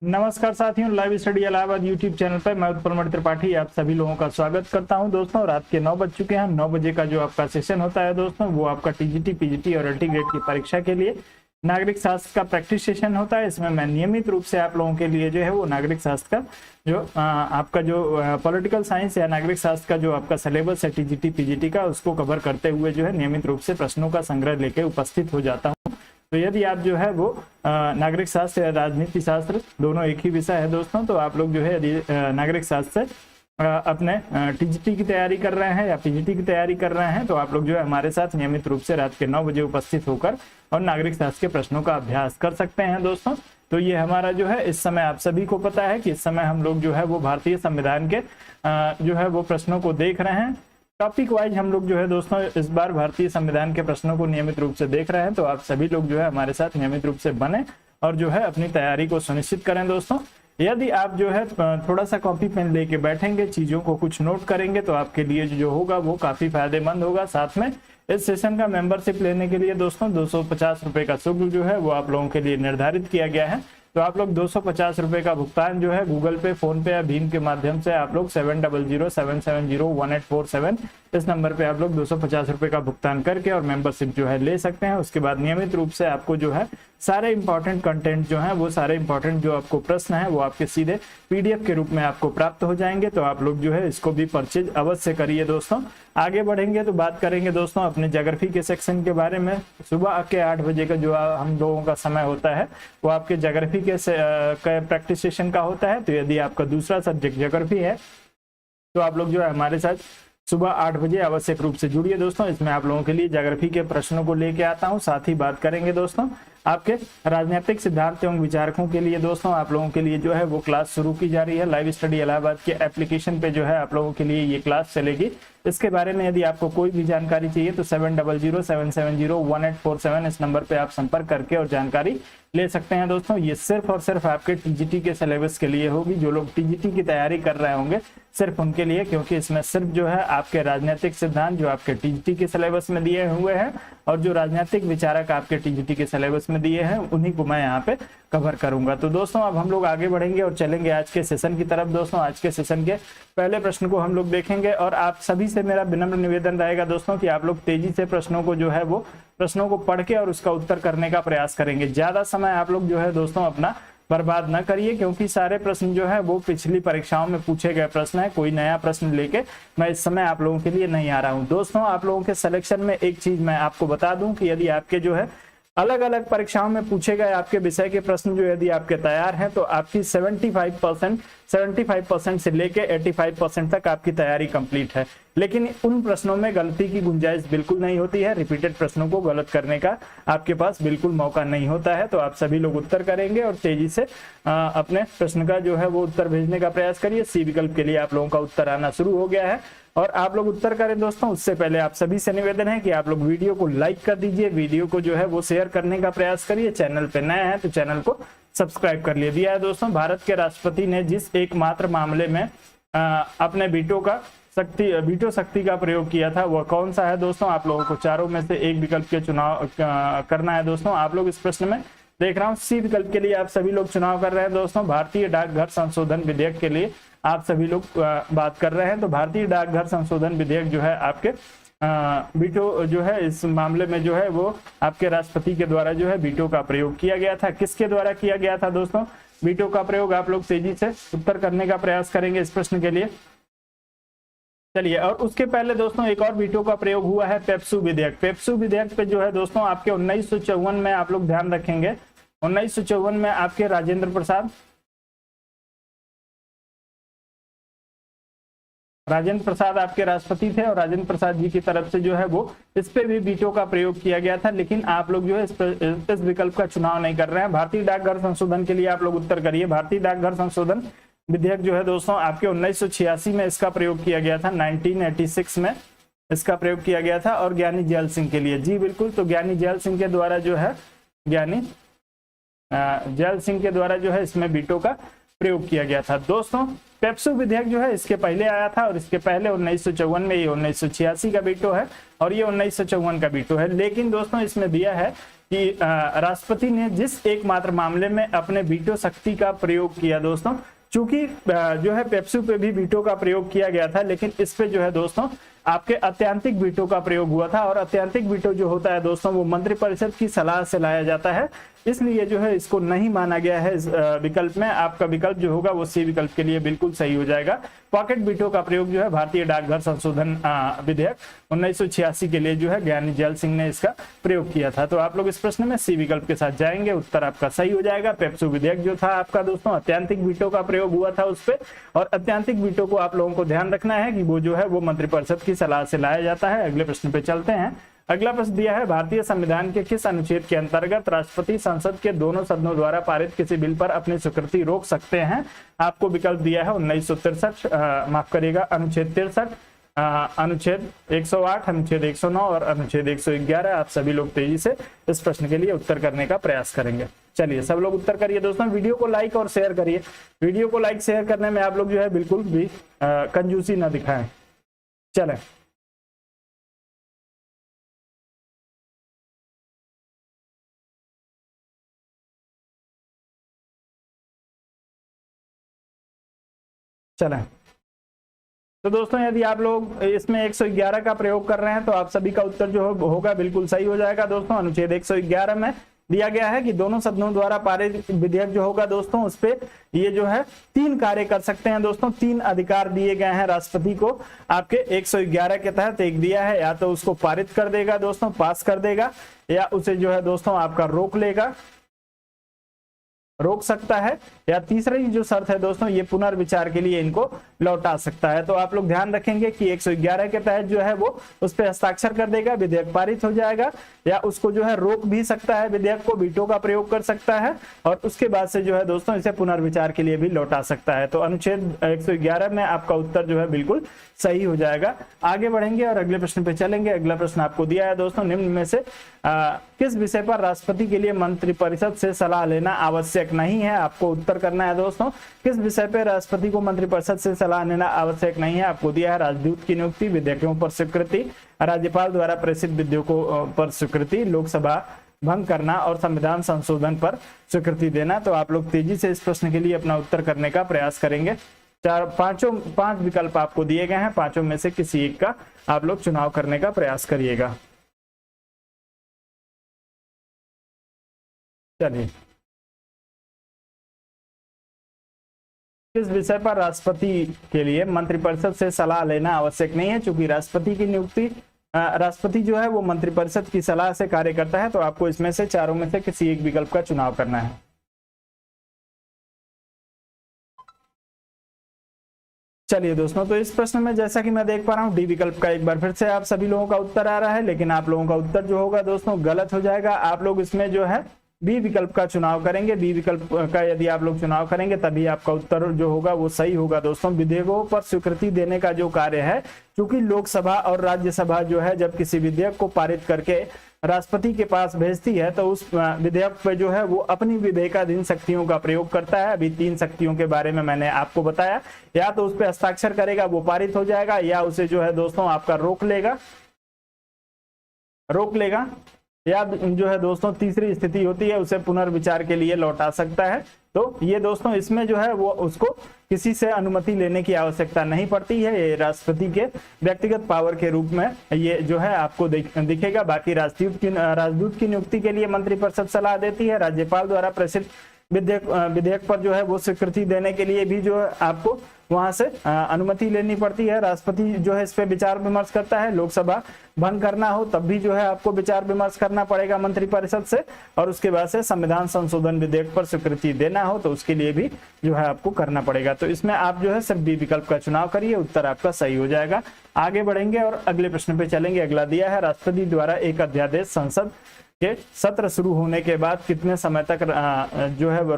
नमस्कार साथियों, live study Allahabad YouTube channel पर मैं उत्पल त्रिपाठी आप सभी लोगों का स्वागत करता हूं। दोस्तों रात के 9 बज चुके हैं। 9 बजे का जो आपका सेशन होता है दोस्तों, वो आपका टीजीटी, पीजीटी और अल्टी ग्रेड की परीक्षा के लिए नागरिक शास्त्र का प्रैक्टिस सेशन होता है। इसमें मैं नियमित रूप से आप लोगों के लिए जो है वो नागरिक शास्त्र का जो आपका जो पॉलिटिकल साइंस या नागरिक शास्त्र का जो आपका सिलेबस है टीजीटी, पीजीटी का, उसको कवर करते हुए जो है नियमित रूप से प्रश्नों का संग्रह लेके उपस्थित हो जाता हूँ। तो यदि आप जो है वो नागरिक शास्त्र या राजनीति शास्त्र दोनों एक ही विषय है दोस्तों, तो आप लोग जो है यदि नागरिक शास्त्र से अपने टीजीटी की तैयारी कर रहे हैं या पीजीटी की तैयारी कर रहे हैं, तो आप लोग जो है हमारे साथ नियमित रूप से रात के 9 बजे उपस्थित होकर और नागरिक शास्त्र के प्रश्नों का अभ्यास कर सकते हैं दोस्तों। तो ये हमारा जो है इस समय आप सभी को पता है कि इस समय हम लोग जो है वो भारतीय संविधान के जो है वो प्रश्नों को देख रहे हैं। टॉपिक वाइज हम लोग जो है दोस्तों इस बार भारतीय संविधान के प्रश्नों को नियमित रूप से देख रहे हैं। तो आप सभी लोग जो है हमारे साथ नियमित रूप से बने और जो है अपनी तैयारी को सुनिश्चित करें दोस्तों। यदि आप जो है थोड़ा सा कॉपी पेन लेके बैठेंगे, चीजों को कुछ नोट करेंगे, तो आपके लिए जो होगा वो काफी फायदेमंद होगा। साथ में इस सेशन का मेंबरशिप लेने के लिए दोस्तों 250 रुपए का शुल्क जो है वो आप लोगों के लिए निर्धारित किया गया है। तो आप लोग 250 रुपए का भुगतान जो है गूगल पे, फोन पे या भीम के माध्यम से आप लोग 7007701847 इस नंबर पे आप लोग 250 रुपए का भुगतान करके और मेंबरशिप जो है ले सकते हैं। उसके बाद नियमित रूप से आपको जो है सारे इंपॉर्टेंट कंटेंट जो है वो सारे इंपॉर्टेंट जो आपको प्रश्न है वो आपके सीधे पीडीएफ के रूप में आपको प्राप्त हो जाएंगे। तो आप लोग जो है इसको भी परचेज अवश्य करिए दोस्तों। आगे बढ़ेंगे तो बात करेंगे दोस्तों अपने ज्योग्राफी के सेक्शन के बारे में। सुबह के 8 बजे का जो हम लोगों का समय होता है वो आपके ज्योग्राफी के प्रैक्टिस सेशन का होता है। तो यदि आपका दूसरा सब्जेक्ट ज्योग्राफी है तो आप लोग जो है हमारे साथ सुबह 8 बजे आवश्यक रूप से जुड़िए दोस्तों। इसमें आप लोगों के लिए ज्योग्राफी के प्रश्नों को लेके आता हूं। साथ ही बात करेंगे दोस्तों आपके राजनीतिक सिद्धांत एवं विचारकों के लिए दोस्तों आप लोगों के लिए जो है वो क्लास शुरू की जा रही है। लाइव स्टडी इलाहाबाद के एप्लीकेशन पे जो है आप लोगों के लिए ये क्लास चलेगी। इसके बारे में यदि आपको कोई भी जानकारी चाहिए तो 7007701847 इस नंबर पे आप संपर्क करके और जानकारी ले सकते हैं दोस्तों। ये सिर्फ और सिर्फ आपके टीजीटी के सिलेबस के लिए होगी। जो लोग टीजीटी की तैयारी कर रहे होंगे सिर्फ उनके लिए, क्योंकि इसमें सिर्फ जो है आपके राजनीतिक सिद्धांत जो आपके टीजीटी के सिलेबस में दिए हुए हैं और जो राजनीतिक विचारक आपके टीजीटी के सिलेबस में दिए हैं उन्हीं को मैं यहाँ पे कवर करूंगा। तो दोस्तों अब हम लोग आगे बढ़ेंगे और चलेंगे आज के सेशन की तरफ दोस्तों। आज के सेशन के पहले प्रश्न को हम लोग देखेंगे और आप सभी से मेरा विनम्र निवेदन रहेगा दोस्तों कि आप लोग तेजी से प्रश्नों को जो है वो प्रश्नों को पढ़ के और उसका उत्तर करने का प्रयास करेंगे। ज्यादा समय आप लोग जो है दोस्तों अपना बर्बाद ना करिए, क्योंकि सारे प्रश्न जो है वो पिछली परीक्षाओं में पूछे गए प्रश्न है। कोई नया प्रश्न लेके मैं इस समय आप लोगों के लिए नहीं आ रहा हूं दोस्तों। आप लोगों के सिलेक्शन में एक चीज मैं आपको बता दूं कि यदि आपके जो है अलग अलग परीक्षाओं में पूछे गए आपके विषय के प्रश्न जो यदि आपके तैयार हैं तो आपकी 75% से लेके 85% तक आपकी तैयारी कंप्लीट है। लेकिन उन प्रश्नों में गलती की गुंजाइश बिल्कुल नहीं होती है। रिपीटेड प्रश्नों को गलत करने का आपके पास बिल्कुल मौका नहीं होता है। तो आप सभी लोग उत्तर करेंगे और तेजी से अपने प्रश्न का जो है वो उत्तर भेजने का प्रयास करिए। सी विकल्प के लिए आप लोगों का उत्तर आना शुरू हो गया है और आप लोग उत्तर करें दोस्तों। उससे पहले आप सभी से निवेदन है कि आप लोग वीडियो को लाइक कर दीजिए, वीडियो को जो है वो शेयर करने का प्रयास करिए। चैनल पे नए हैं तो चैनल को सब्सक्राइब कर दिया है दोस्तों। भारत के राष्ट्रपति ने जिस एकमात्र मामले में अपने वीटो शक्ति का प्रयोग किया था वह कौन सा है दोस्तों? आप लोगों को चारों में से एक विकल्प के चुनाव करना है दोस्तों। आप लोग इस प्रश्न में देख रहा हूँ सी विकल्प के लिए आप सभी लोग चुनाव कर रहे हैं दोस्तों। भारतीय डाकघर संशोधन विधेयक के लिए आप सभी लोग बात कर रहे हैं। तो भारतीय डाकघर संशोधन विधेयक जो है आपके वीटो जो है इस मामले में जो है वो आपके राष्ट्रपति के द्वारा जो है वीटो का प्रयोग किया गया था। किसके द्वारा किया गया था दोस्तों वीटो का प्रयोग? आप लोग तेजी से उत्तर करने का प्रयास करेंगे इस प्रश्न के लिए। चलिए, और उसके पहले दोस्तों एक और वीटो का प्रयोग हुआ है पेप्सू विधेयक। पेप्सू विधेयक पे जो है दोस्तों आपके 1954 में आप लोग ध्यान रखेंगे 1954 में आपके राजेंद्र प्रसाद आपके राष्ट्रपति थे और राजेंद्र प्रसाद जी की तरफ से जो है वो इस पे भी वीटो का प्रयोग किया गया था। लेकिन आप लोग जो है इस विकल्प का चुनाव नहीं कर रहे हैं। भारतीय डाकघर संशोधन के लिए आप लोग उत्तर करिए। भारतीय डाकघर संशोधन विधेयक जो है दोस्तों आपके 1986 में इसका प्रयोग किया गया था। 1986 में इसका प्रयोग किया गया था और ज्ञानी जैल सिंह के लिए। जी बिल्कुल, तो ज्ञानी जैल सिंह के द्वारा जो है इसमें वीटो का प्रयोग किया गया था। दोस्तों पेप्सू विधेयक जो है इसके पहले आया था और इसके पहले 1954 में, ये 1986 का वीटो है और ये 1954 का वीटो है। लेकिन दोस्तों इसमें दिया है कि राष्ट्रपति ने जिस एकमात्र मामले में अपने वीटो शक्ति का प्रयोग किया दोस्तों, चूंकि जो है पेप्सू पे भी वीटो का प्रयोग किया गया था, लेकिन इस पे जो है दोस्तों आपके अत्यंतिक वीटो का प्रयोग हुआ था। और अत्यंतिक वीटो जो होता है दोस्तों वो मंत्रिपरिषद की सलाह से लाया जाता है, इसलिए जो है इसको नहीं माना गया है इस विकल्प में। आपका विकल्प जो होगा वो सी विकल्प के लिए बिल्कुल सही हो जाएगा। पॉकेट वीटो का प्रयोग जो है भारतीय डाकघर संशोधन विधेयक 1986 के लिए जो है ज्ञानी जैल सिंह ने इसका प्रयोग किया था। तो आप लोग इस प्रश्न में सी विकल्प के साथ जाएंगे, उत्तर आपका सही हो जाएगा। पेप्सू विधेयक जो था आपका दोस्तों अत्यंतिक वीटो का प्रयोग हुआ था उस पर, और अत्यंतिक वीटो को आप लोगों को ध्यान रखना है कि वो जो है वो मंत्रिपरिषद की सलाह से लाया जाता है। अगले प्रश्न पे चलते हैं। अगला प्रश्न दिया है भारतीय संविधान के किस अनुच्छेद के अंतर्गत राष्ट्रपति संसद के दोनों सदनों द्वारा पारित किसी बिल पर अपनी स्वीकृति रोक सकते हैं। आपको विकल्प दिया है 1963, माफ करिएगा अनुच्छेद 63, अनुच्छेद 108, अनुच्छेद 109 और अनुच्छेद 111। आप सभी लोग तेजी से इस प्रश्न के लिए उत्तर करने का प्रयास करेंगे। चलिए सब लोग उत्तर करिए दोस्तों, वीडियो को लाइक और शेयर करिए। वीडियो को लाइक शेयर करने में आप लोग जो है बिल्कुल भी कंजूसी न दिखाएं। चलें चलें। तो दोस्तों यदि आप लोग इसमें 111 का प्रयोग कर रहे हैं तो आप सभी का उत्तर जो होगा बिल्कुल सही हो जाएगा दोस्तों। अनुच्छेद 111 में दिया गया है कि दोनों सदनों द्वारा पारित विधेयक जो होगा दोस्तों उस पे ये जो है 3 कार्य कर सकते हैं दोस्तों। 3 अधिकार दिए गए हैं राष्ट्रपति को आपके 111 के तहत। एक दिया है या तो उसको पारित कर देगा दोस्तों, पास कर देगा, या उसे जो है दोस्तों आपका रोक सकता है, या तीसरी जो शर्त है दोस्तों ये पुनर्विचार के लिए इनको लौटा सकता है। तो आप लोग ध्यान रखेंगे कि 111 के तहत जो है वो उस पर हस्ताक्षर कर देगा, विधेयक पारित हो जाएगा, या उसको जो है रोक भी सकता है, विधेयक को वीटो का प्रयोग कर सकता है, और उसके बाद से जो है दोस्तों इसे पुनर्विचार के लिए भी लौटा सकता है। तो अनुच्छेद 111 में आपका उत्तर जो है बिल्कुल सही हो जाएगा। आगे बढ़ेंगे और अगले प्रश्न पे चलेंगे। अगला प्रश्न आपको दिया है दोस्तों, निम्न में से किस विषय पर राष्ट्रपति के लिए मंत्रिपरिषद से सलाह लेना आवश्यक नहीं है। आपको उत्तर करना है दोस्तों, किस विषय पर राष्ट्रपति को मंत्रिपरिषद से सलाह लेना आवश्यक नहीं है। आपको दिया है राजदूत की नियुक्ति, विधेयकों पर स्वीकृति, राज्यपाल द्वारा प्रेषित विधेयकों पर स्वीकृति, लोकसभा भंग करना और संविधान संशोधन पर स्वीकृति देना। तो आप लोग तेजी से इस प्रश्न के लिए अपना उत्तर करने का प्रयास करेंगे। 5 विकल्प आपको दिए गए हैं, 5 में से किसी एक का आप लोग चुनाव करने का प्रयास करिएगा। चलिए, किस विषय पर राष्ट्रपति के लिए मंत्रिपरिषद से सलाह लेना आवश्यक नहीं है। चूंकि राष्ट्रपति की नियुक्ति, राष्ट्रपति जो है वो मंत्रिपरिषद की सलाह से कार्य करता है, तो आपको इसमें से चारों में से किसी एक विकल्प का चुनाव करना है। चलिए दोस्तों, तो इस प्रश्न में जैसा कि मैं देख पा रहा हूँ डी विकल्प का एक बार फिर से आप सभी लोगों का उत्तर आ रहा है, लेकिन आप लोगों का उत्तर जो होगा दोस्तों गलत हो जाएगा। आप लोग इसमें जो है बी विकल्प का चुनाव करेंगे। बी विकल्प का यदि आप लोग चुनाव करेंगे तभी आपका उत्तर जो होगा वो सही होगा दोस्तों। विधेयकों पर स्वीकृति देने का जो कार्य है, क्योंकि लोकसभा और राज्यसभा जो है जब किसी विधेयक को पारित करके राष्ट्रपति के पास भेजती है तो उस विधेयक पे जो है वो अपनी विवेकाधीन शक्तियों का प्रयोग करता है। अभी 3 शक्तियों के बारे में मैंने आपको बताया, या तो उस पर हस्ताक्षर करेगा वो पारित हो जाएगा, या उसे जो है दोस्तों आपका रोक लेगा, या जो है दोस्तों तीसरी स्थिति होती है उसे पुनर्विचार के लिए लौटा सकता है। तो ये दोस्तों इसमें जो है वो उसको किसी से अनुमति लेने की आवश्यकता नहीं पड़ती है, ये राष्ट्रपति के व्यक्तिगत पावर के रूप में ये जो है आपको दिखेगा। बाकी राजदूत की नियुक्ति के लिए मंत्रिपरिषद सलाह देती है। राज्यपाल द्वारा प्रेषित विधेयक पर जो है वो स्वीकृति देने के लिए भी जो है आपको वहां से अनुमति लेनी पड़ती है। राष्ट्रपति जो है इस पे विचार विमर्श करता है। लोकसभा भंग करना हो तब भी जो है आपको विचार विमर्श करना पड़ेगा मंत्रिपरिषद से, और उसके बाद से संविधान संशोधन विधेयक पर स्वीकृति देना हो तो उसके लिए भी जो है आपको करना पड़ेगा। तो इसमें आप जो है सिर्फ बी विकल्प का चुनाव करिए, उत्तर आपका सही हो जाएगा। आगे बढ़ेंगे और अगले प्रश्न पे चलेंगे। अगला दिया है राष्ट्रपति द्वारा एक अध्यादेश संसद के सत्र शुरू होने के बाद कितने समय तक जो है वो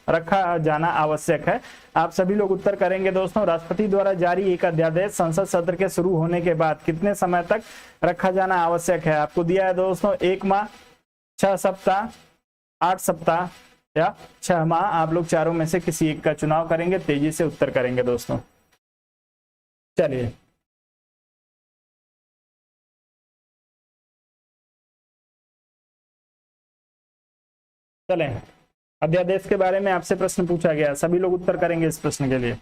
रखा जाना आवश्यक है। आप सभी लोग उत्तर करेंगे दोस्तों। राष्ट्रपति द्वारा जारी एक अध्यादेश संसद सत्र के शुरू होने के बाद कितने समय तक रखा जाना आवश्यक है। आपको दिया है दोस्तों 1 माह, 6 सप्ताह, 8 सप्ताह, या 6 माह, आप लोग चारों में से किसी एक का चुनाव करेंगे, तेजी से उत्तर करेंगे दोस्तों। चलिए चलें, अध्यादेश के बारे में आपसे प्रश्न पूछा गया, सभी लोग उत्तर करेंगे इस प्रश्न के लिए।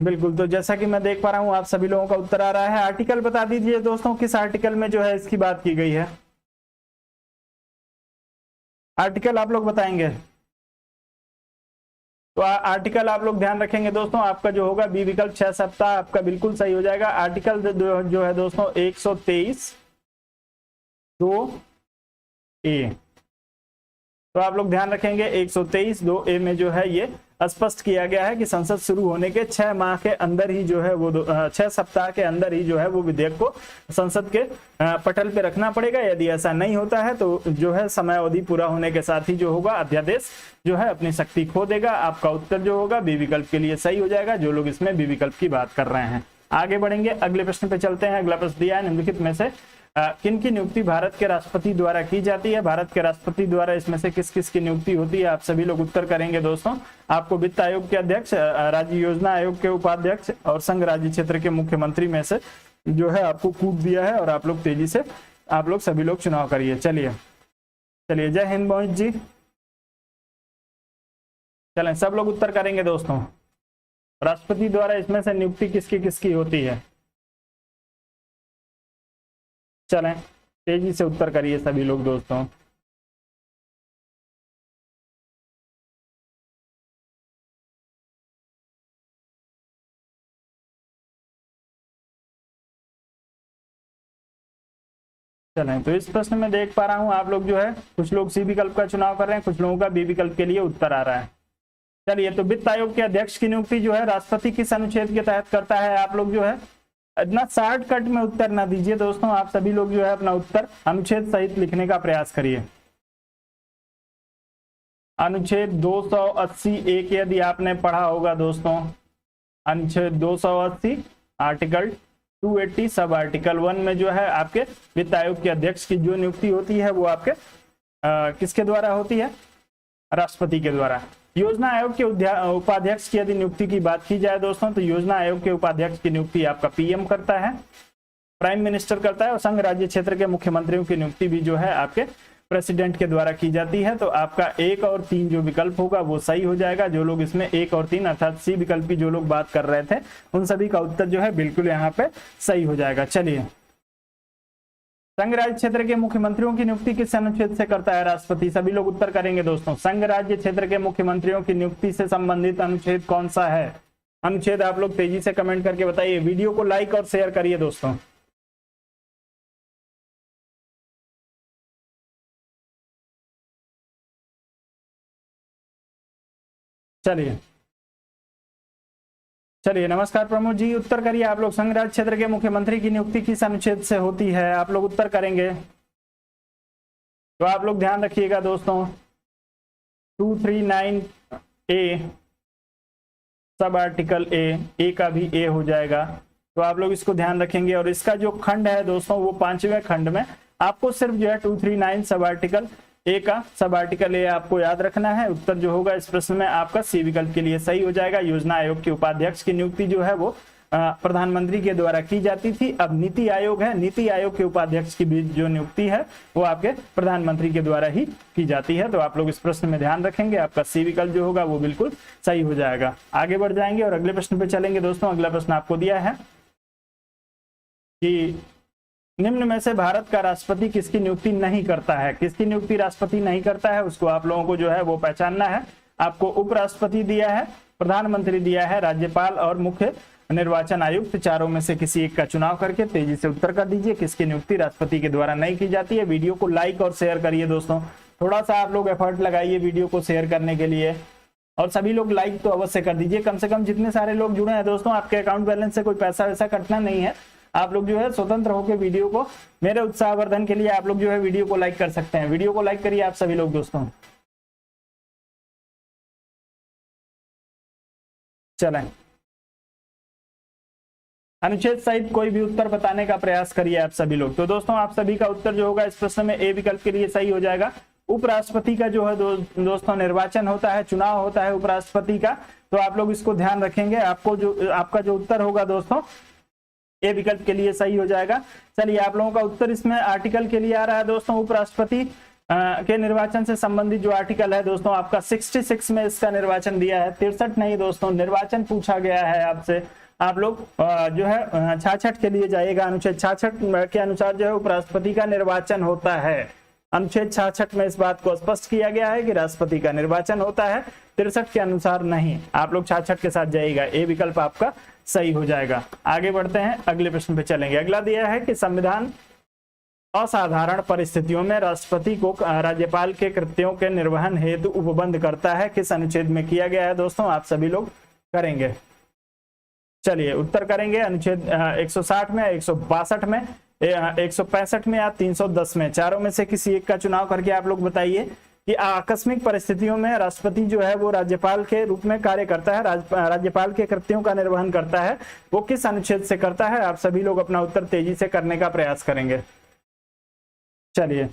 बिल्कुल, तो जैसा कि मैं देख पा रहा हूं आप सभी लोगों का उत्तर आ रहा है। आर्टिकल बता दीजिए दोस्तों, किस आर्टिकल में जो है इसकी बात की गई है। आर्टिकल आप लोग बताएंगे। तो आर्टिकल आप लोग ध्यान रखेंगे दोस्तों, आपका जो होगा बी विकल्प 6 सप्ताह आपका बिल्कुल सही हो जाएगा। आर्टिकल जो है दोस्तों 123 2A, तो आप लोग ध्यान रखेंगे 123 2A में जो है ये स्पष्ट किया गया है कि संसद शुरू होने के 6 माह के अंदर ही जो है वो 6 सप्ताह के अंदर ही जो है वो विधेयक को संसद के पटल पे रखना पड़ेगा। यदि ऐसा नहीं होता है तो जो है समय अवधि पूरा होने के साथ ही जो होगा अध्यादेश जो है अपनी शक्ति खो देगा। आपका उत्तर जो होगा बी विकल्प के लिए सही हो जाएगा, जो लोग इसमें बी विकल्प की बात कर रहे हैं। आगे बढ़ेंगे, अगले प्रश्न पे चलते हैं। अगला प्रश्न दिया है, निम्नलिखित में से किन की नियुक्ति भारत के राष्ट्रपति द्वारा की जाती है। भारत के राष्ट्रपति द्वारा इसमें से किस किस की नियुक्ति होती है, आप सभी लोग उत्तर करेंगे दोस्तों। आपको वित्त आयोग के अध्यक्ष, राज्य योजना आयोग के उपाध्यक्ष और संघ राज्य क्षेत्र के मुख्यमंत्री में से जो है आपको कूट दिया है, और आप लोग तेजी से आप लोग सभी लोग चुनाव करिए। चलिए चलिए, जय हिंद मोहित जी। चलें, सब लोग उत्तर करेंगे दोस्तों। राष्ट्रपति द्वारा इसमें से नियुक्ति किसकी किसकी होती है। चलें, तेजी से उत्तर करिए सभी लोग दोस्तों। चलें, तो इस प्रश्न में देख पा रहा हूं आप लोग जो है कुछ लोग सी विकल्प का चुनाव कर रहे हैं, कुछ लोगों का बी विकल्प के लिए उत्तर आ रहा है। चलिए, तो वित्त आयोग के अध्यक्ष की नियुक्ति जो है राष्ट्रपति किस अनुच्छेद के तहत करता है। आप लोग जो है इतना शॉर्टकट में उत्तर ना दीजिए दोस्तों, आप सभी लोग जो है अपना उत्तर अनुच्छेद सहित लिखने का प्रयास करिए। अनुच्छेद 280(1) यदि आपने पढ़ा होगा दोस्तों, अनुच्छेद 280 आर्टिकल 280 सब आर्टिकल 1 में जो है आपके वित्त आयोग के अध्यक्ष की जो नियुक्ति होती है वो आपके किसके द्वारा होती है, राष्ट्रपति के द्वारा। योजना आयोग के उपाध्यक्ष की यदि नियुक्ति की बात की जाए दोस्तों, तो योजना आयोग के उपाध्यक्ष की नियुक्ति आपका पीएम करता है, प्राइम मिनिस्टर करता है, और संघ राज्य क्षेत्र के मुख्यमंत्रियों की नियुक्ति भी जो है आपके प्रेसिडेंट के द्वारा की जाती है। तो आपका 1 और 3 जो विकल्प होगा वो सही हो जाएगा। जो लोग इसमें 1 और 3 अर्थात सी विकल्प की जो लोग बात कर रहे थे उन सभी का उत्तर जो है बिल्कुल यहाँ पे सही हो जाएगा। चलिए, संघ राज्य क्षेत्र के मुख्यमंत्रियों की नियुक्ति किस अनुच्छेद से करता है राष्ट्रपति, सभी लोग उत्तर करेंगे दोस्तों। संघ राज्य क्षेत्र के मुख्यमंत्रियों की नियुक्ति से संबंधित अनुच्छेद कौन सा है। अनुच्छेद आप लोग तेजी से कमेंट करके बताइए, वीडियो को लाइक और शेयर करिए दोस्तों। चलिए चलिए, नमस्कार प्रमोद जी, उत्तर करिए आप लोग। संघ राज्य क्षेत्र के मुख्यमंत्री की नियुक्ति किस अनुच्छेद से होती है, आप लोग उत्तर करेंगे। तो आप लोग ध्यान रखिएगा दोस्तों, 239A सब आर्टिकल ए का भी ए हो जाएगा। तो आप लोग इसको ध्यान रखेंगे, और इसका जो खंड है दोस्तों वो 5वें खंड में आपको सिर्फ जो है 239 सब आर्टिकल ए का सब आर्टिकल ए आपको याद रखना है। उत्तर जो होगा इस प्रश्न में आपका सी विकल्प के लिए सही हो जाएगा। योजना आयोग के उपाध्यक्ष की नियुक्ति जो है वो प्रधानमंत्री के द्वारा की जाती थी, अब नीति आयोग है, नीति आयोग के उपाध्यक्ष की भी जो नियुक्ति है वो आपके प्रधानमंत्री के द्वारा ही की जाती है। तो आप लोग इस प्रश्न में ध्यान रखेंगे, आपका सी विकल्प जो होगा वो बिल्कुल सही हो जाएगा। आगे बढ़ जाएंगे और अगले प्रश्न पे चलेंगे दोस्तों। अगला प्रश्न आपको दिया है कि निम्न में से भारत का राष्ट्रपति किसकी नियुक्ति नहीं करता है। किसकी नियुक्ति राष्ट्रपति नहीं करता है उसको आप लोगों को जो है वो पहचानना है। आपको उपराष्ट्रपति दिया है, प्रधानमंत्री दिया है, राज्यपाल और मुख्य निर्वाचन आयुक्त, चारों में से किसी एक का चुनाव करके तेजी से उत्तर कर दीजिए किसकी नियुक्ति राष्ट्रपति के द्वारा नहीं की जाती है। वीडियो को लाइक और शेयर करिए दोस्तों, थोड़ा सा आप लोग एफर्ट लगाइए वीडियो को शेयर करने के लिए, और सभी लोग लाइक तो अवश्य कर दीजिए। कम से कम जितने सारे लोग जुड़े हैं दोस्तों, आपके अकाउंट बैलेंस से कोई पैसा वैसा कटना नहीं है, आप लोग जो है स्वतंत्र होकर वीडियो को मेरे उत्साहवर्धन के लिए आप लोग जो है वीडियो को लाइक कर सकते हैं। वीडियो को लाइक करिए आप सभी लोग दोस्तों। चलें, अनुच्छेद सहित कोई भी उत्तर बताने का प्रयास करिए आप सभी लोग। तो दोस्तों आप सभी का उत्तर जो होगा इस प्रश्न में ए विकल्प के लिए सही हो जाएगा। उपराष्ट्रपति का जो है दोस्तों निर्वाचन होता है, चुनाव होता है उपराष्ट्रपति का, तो आप लोग इसको ध्यान रखेंगे। आपका जो उत्तर होगा दोस्तों ए विकल्प के लिए सही हो जाएगा। चलिए आप लोगों का उत्तर इसमें आर्टिकल के लिए आ रहा है दोस्तों। उपराष्ट्रपति के निर्वाचन से संबंधित जो आर्टिकल है दोस्तों आपका 66 में इसका निर्वाचन दिया है, 63 नहीं दोस्तों, निर्वाचन पूछा गया है आपसे। आप लोग जो है 66 के लिए जाइएगा। अनुच्छेद 66 के अनुसार जो है उपराष्ट्रपति का निर्वाचन होता है। अनुच्छेद 66 में इस बात को स्पष्ट किया गया है कि राष्ट्रपति का निर्वाचन होता है, 63 के अनुसार नहीं। आप लोग 66 के साथ जाइएगा, ए विकल्प आपका सही हो जाएगा। आगे बढ़ते हैं, अगले प्रश्न पे चलेंगे। अगला दिया है कि संविधान असाधारण परिस्थितियों में राष्ट्रपति को राज्यपाल के कृत्यों के निर्वहन हेतु उपबंध करता है, किस अनुच्छेद में किया गया है दोस्तों? आप सभी लोग करेंगे। चलिए उत्तर करेंगे अनुच्छेद 160 में, 162 में, 165 में या 310 में। चारों में से किसी एक का चुनाव करके आप लोग बताइए कि आकस्मिक परिस्थितियों में राष्ट्रपति जो है वो राज्यपाल के रूप में कार्य करता है, राज्यपाल के कृत्यों का निर्वहन करता है, वो किस अनुच्छेद से करता है? आप सभी लोग अपना उत्तर तेजी से करने का प्रयास करेंगे। चलिए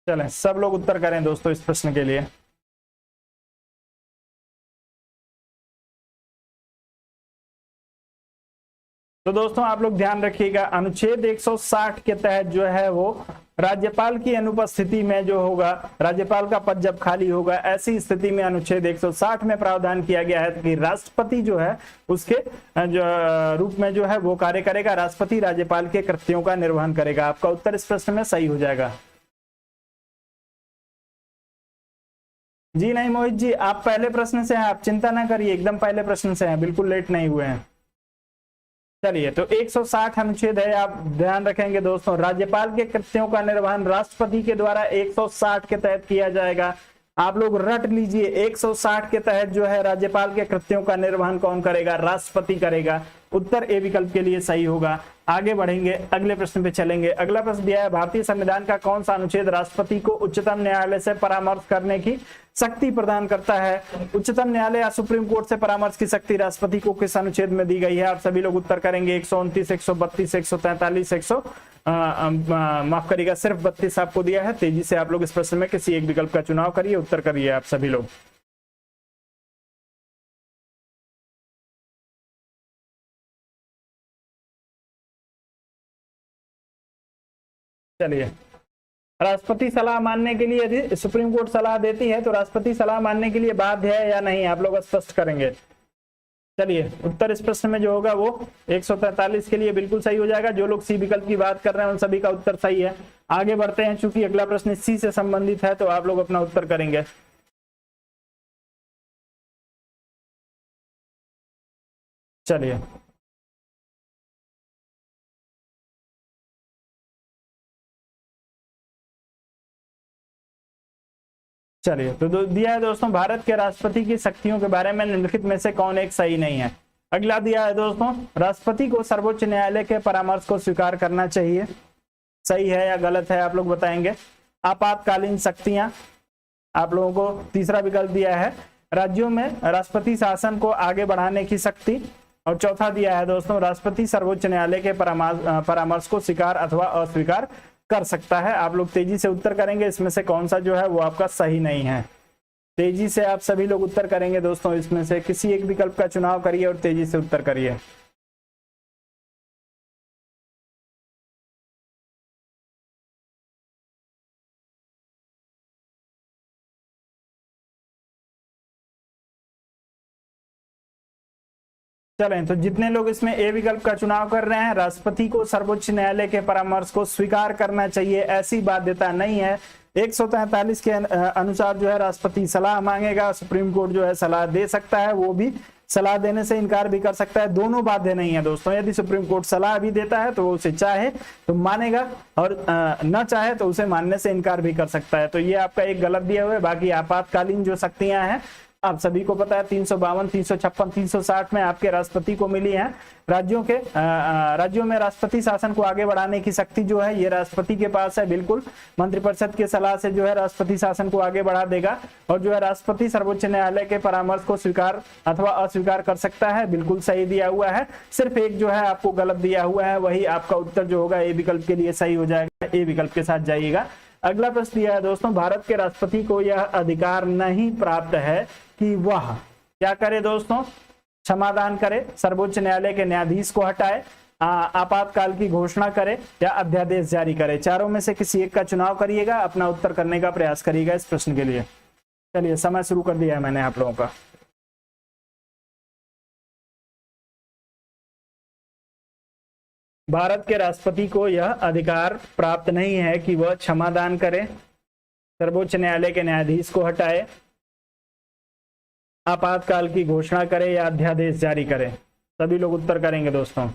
चलें सब लोग उत्तर करें दोस्तों इस प्रश्न के लिए। तो दोस्तों आप लोग ध्यान रखिएगा, अनुच्छेद 160 के तहत जो है वो राज्यपाल की अनुपस्थिति में जो होगा, राज्यपाल का पद जब खाली होगा, ऐसी स्थिति में अनुच्छेद 160 में प्रावधान किया गया है कि राष्ट्रपति जो है उसके जो रूप में जो है वो कार्य करेगा, राष्ट्रपति राज्यपाल के कृत्यों का निर्वहन करेगा। आपका उत्तर इस प्रश्न में सही हो जाएगा। जी नहीं मोहित जी, आप पहले प्रश्न से हैं, आप चिंता ना करिए, एकदम पहले प्रश्न से हैं, बिल्कुल लेट नहीं हुए हैं। चलिए तो 160 अनुच्छेद है, आप ध्यान रखेंगे दोस्तों, राज्यपाल के कृत्यों का निर्वहन राष्ट्रपति के द्वारा 160 के तहत किया जाएगा। आप लोग रट लीजिए, 160 के तहत जो है राज्यपाल के कृत्यों का निर्वहन कौन करेगा? राष्ट्रपति करेगा। उत्तर ए विकल्प के लिए सही होगा। आगे बढ़ेंगे, अगले प्रश्न पे चलेंगे। अगला प्रश्न दिया है, भारतीय संविधान का कौन सा अनुच्छेद राष्ट्रपति को उच्चतम न्यायालय से परामर्श करने की शक्ति प्रदान करता है? उच्चतम न्यायालय या सुप्रीम कोर्ट से परामर्श की शक्ति राष्ट्रपति को किस अनुच्छेद में दी गई है? आप सभी लोग उत्तर करेंगे। 129, 132, 143, माफ करिएगा सिर्फ 32 आपको दिया है। तेजी से आप लोग इस प्रश्न में किसी एक विकल्प का चुनाव करिए, उत्तर करिए आप सभी लोग। चलिए, राष्ट्रपति सलाह मानने के लिए, यदि सुप्रीम कोर्ट सलाह देती है तो राष्ट्रपति सलाह मानने के लिए बाध्य है या नहीं? आप लोग स्पष्ट करेंगे। चलिए उत्तर इस प्रश्न में जो होगा वो 143 के लिए बिल्कुल सही हो जाएगा। जो लोग सी विकल्प की बात कर रहे हैं उन सभी का उत्तर सही है। आगे बढ़ते हैं, चूंकि अगला प्रश्न सी से संबंधित है तो आप लोग अपना उत्तर करेंगे। चलिए चलिए तो दिया है दोस्तों, भारत के राष्ट्रपति की शक्तियों के बारे में निम्नलिखित में से कौन एक सही नहीं है? अगला दिया है दोस्तों, राष्ट्रपति को सर्वोच्च न्यायालय के परामर्श को स्वीकार करना चाहिए। सही है या गलत है आप लोग बताएंगे। आपातकालीन शक्तियां, आप लोगों को तीसरा विकल्प दिया है, राज्यों में राष्ट्रपति शासन को आगे बढ़ाने की शक्ति, और चौथा दिया है दोस्तों, राष्ट्रपति सर्वोच्च न्यायालय के परामर्श को स्वीकार अथवा अस्वीकार कर सकता है। आप लोग तेजी से उत्तर करेंगे, इसमें से कौन सा जो है वो आपका सही नहीं है। तेजी से आप सभी लोग उत्तर करेंगे दोस्तों, इसमें से किसी एक विकल्प का चुनाव करिए और तेजी से उत्तर करिए। चलें तो जितने लोग इसमें ए विकल्प का चुनाव कर रहे हैं, राष्ट्रपति को सर्वोच्च न्यायालय के परामर्श को स्वीकार करना चाहिए, ऐसी बाध्यता नहीं है। 143 के अनुसार जो है राष्ट्रपति सलाह मांगेगा, सुप्रीम कोर्ट जो है सलाह दे सकता है, वो भी सलाह देने से इनकार भी कर सकता है। दोनों बाध्य नहीं है दोस्तों। यदि सुप्रीम कोर्ट सलाह भी देता है तो वो उसे चाहे तो मानेगा और न चाहे तो उसे मानने से इनकार भी कर सकता है। तो ये आपका एक गलत दिया हुआ है। बाकी आपातकालीन जो शक्तियां हैं, आप सभी को पता है 352, 356, 360 में आपके राष्ट्रपति को मिली है। राज्यों में राष्ट्रपति शासन को आगे बढ़ाने की शक्ति जो है ये राष्ट्रपति के पास है। बिल्कुल मंत्रिपरिषद के सलाह से जो है राष्ट्रपति शासन को आगे बढ़ा देगा और जो है राष्ट्रपति सर्वोच्च न्यायालय के परामर्श को स्वीकार अथवा अस्वीकार कर सकता है। बिल्कुल सही दिया हुआ है, सिर्फ एक जो है आपको गलत दिया हुआ है, वही आपका उत्तर जो होगा ए विकल्प के लिए सही हो जाएगा। ए विकल्प के साथ जाइएगा। अगला प्रश्न दिया है दोस्तों, भारत के राष्ट्रपति को यह अधिकार नहीं प्राप्त है कि वह क्या करे दोस्तों, क्षमादान करे, सर्वोच्च न्यायालय के न्यायाधीश को हटाए, आपातकाल की घोषणा करे या अध्यादेश जारी करे। चारों में से किसी एक का चुनाव करिएगा, अपना उत्तर करने का प्रयास करिएगा इस प्रश्न के लिए। चलिए समय शुरू कर दिया है मैंने आप लोगों का। भारत के राष्ट्रपति को यह अधिकार प्राप्त नहीं है कि वह क्षमादान करे, सर्वोच्च न्यायालय के न्यायाधीश को हटाए, आपातकाल की घोषणा करे या अध्यादेश जारी करे। सभी लोग उत्तर करेंगे दोस्तों।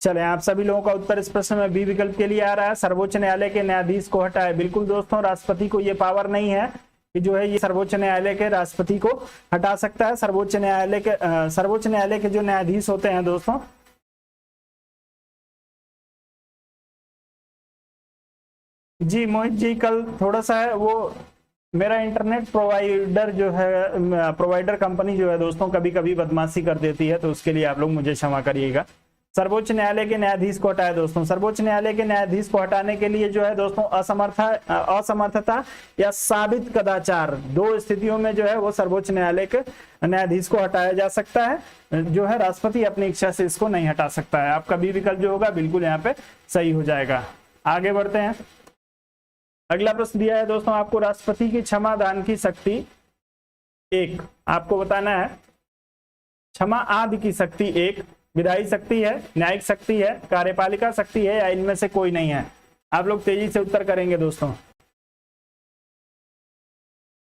चले, आप सभी लोगों का उत्तर इस प्रश्न में बी विकल्प के लिए आ रहा है, सर्वोच्च न्यायालय के न्यायाधीश को हटाए। बिल्कुल दोस्तों, राष्ट्रपति को ये पावर नहीं है कि जो है ये सर्वोच्च न्यायालय के राष्ट्रपति को हटा सकता है। सर्वोच्च न्यायालय के जो न्यायाधीश होते हैं दोस्तों, जी मोहित जी, कल थोड़ा सा है वो मेरा इंटरनेट प्रोवाइडर जो है, प्रोवाइडर कंपनी जो है दोस्तों कभी कभी बदमाशी कर देती है, तो उसके लिए आप लोग मुझे क्षमा करिएगा। सर्वोच्च न्यायालय के न्यायाधीश को हटाए दोस्तों। सर्वोच्च न्यायालय के न्यायाधीश को हटाने के लिए जो है दोस्तों असमर्थता या साबित कदाचार, दो स्थितियों में जो है वो सर्वोच्च न्यायालय के न्यायाधीश को हटाया जा सकता है। जो है राष्ट्रपति अपनी इच्छा से इसको नहीं हटा सकता है। आपका बी विकल्प जो होगा बिल्कुल यहाँ पे सही हो जाएगा। आगे बढ़ते हैं। अगला प्रश्न दिया है दोस्तों आपको, राष्ट्रपति की क्षमादान की शक्ति एक, आपको बताना है क्षमा आदि की शक्ति एक विधायी शक्ति है, न्यायिक शक्ति है, कार्यपालिका शक्ति है या इनमें से कोई नहीं है। आप लोग तेजी से उत्तर करेंगे दोस्तों,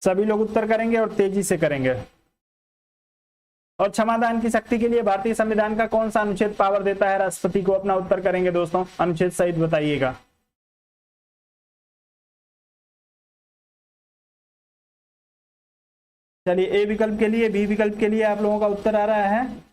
सभी लोग उत्तर करेंगे और तेजी से करेंगे। और क्षमादान की शक्ति के लिए भारतीय संविधान का कौन सा अनुच्छेद पावर देता है राष्ट्रपति को? अपना उत्तर करेंगे दोस्तों, अनुच्छेद सहित बताइएगा। चलिए, ए विकल्प के लिए, बी विकल्प के लिए आप लोगों का उत्तर आ रहा है।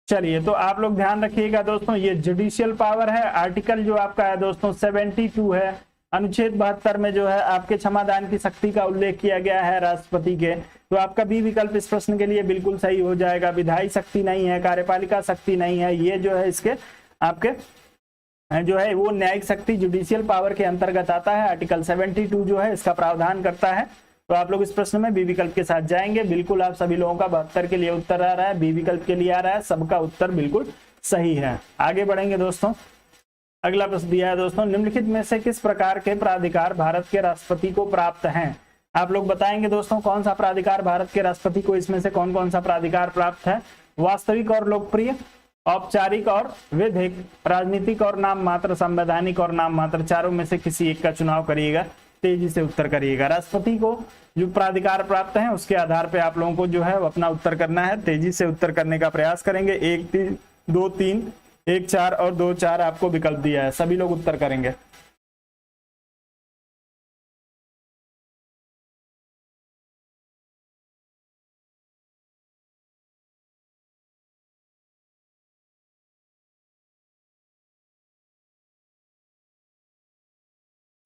चलिए, तो आप लोग ध्यान रखिएगा दोस्तों, ये जुडिशियल पावर है। आर्टिकल जो आपका है दोस्तों 72 है, अनुच्छेद 72 में जो है आपके क्षमादान की शक्ति का उल्लेख किया गया है राष्ट्रपति के। तो आपका बी विकल्प इस प्रश्न के लिए बिल्कुल सही हो जाएगा। विधायी शक्ति नहीं है, कार्यपालिका शक्ति नहीं है, ये जो है इसके आपके जो है वो न्यायिक शक्ति जुडिशियल पावर के अंतर्गत आता है। आर्टिकल 72 जो है इसका प्रावधान करता है। तो आप लोग इस प्रश्न में बी विकल्प के साथ जाएंगे। बिल्कुल आप सभी लोगों का 72 के लिए उत्तर आ रहा है, बी विकल्प के लिए आ रहा है, सबका उत्तर बिल्कुल सही है। आगे बढ़ेंगे दोस्तों। अगला प्रश्न दिया है दोस्तों, निम्नलिखित में से किस प्रकार के प्राधिकार भारत के राष्ट्रपति को प्राप्त हैं? आप लोग बताएंगे दोस्तों कौन सा प्राधिकार भारत के राष्ट्रपति को, इसमें से कौन कौन सा प्राधिकार प्राप्त है? वास्तविक और लोकप्रिय, औपचारिक और विधिक, राजनीतिक और नाम मात्र, संवैधानिक और नाम मात्र। चारों में से किसी एक का चुनाव करिएगा, तेजी से उत्तर करिएगा। राष्ट्रपति को जो प्राधिकार प्राप्त हैं उसके आधार पे आप लोगों को जो है अपना उत्तर करना है। तेजी से उत्तर करने का प्रयास करेंगे। 1 3 2 3 1 4 और 2 4 आपको विकल्प दिया है, सभी लोग उत्तर करेंगे।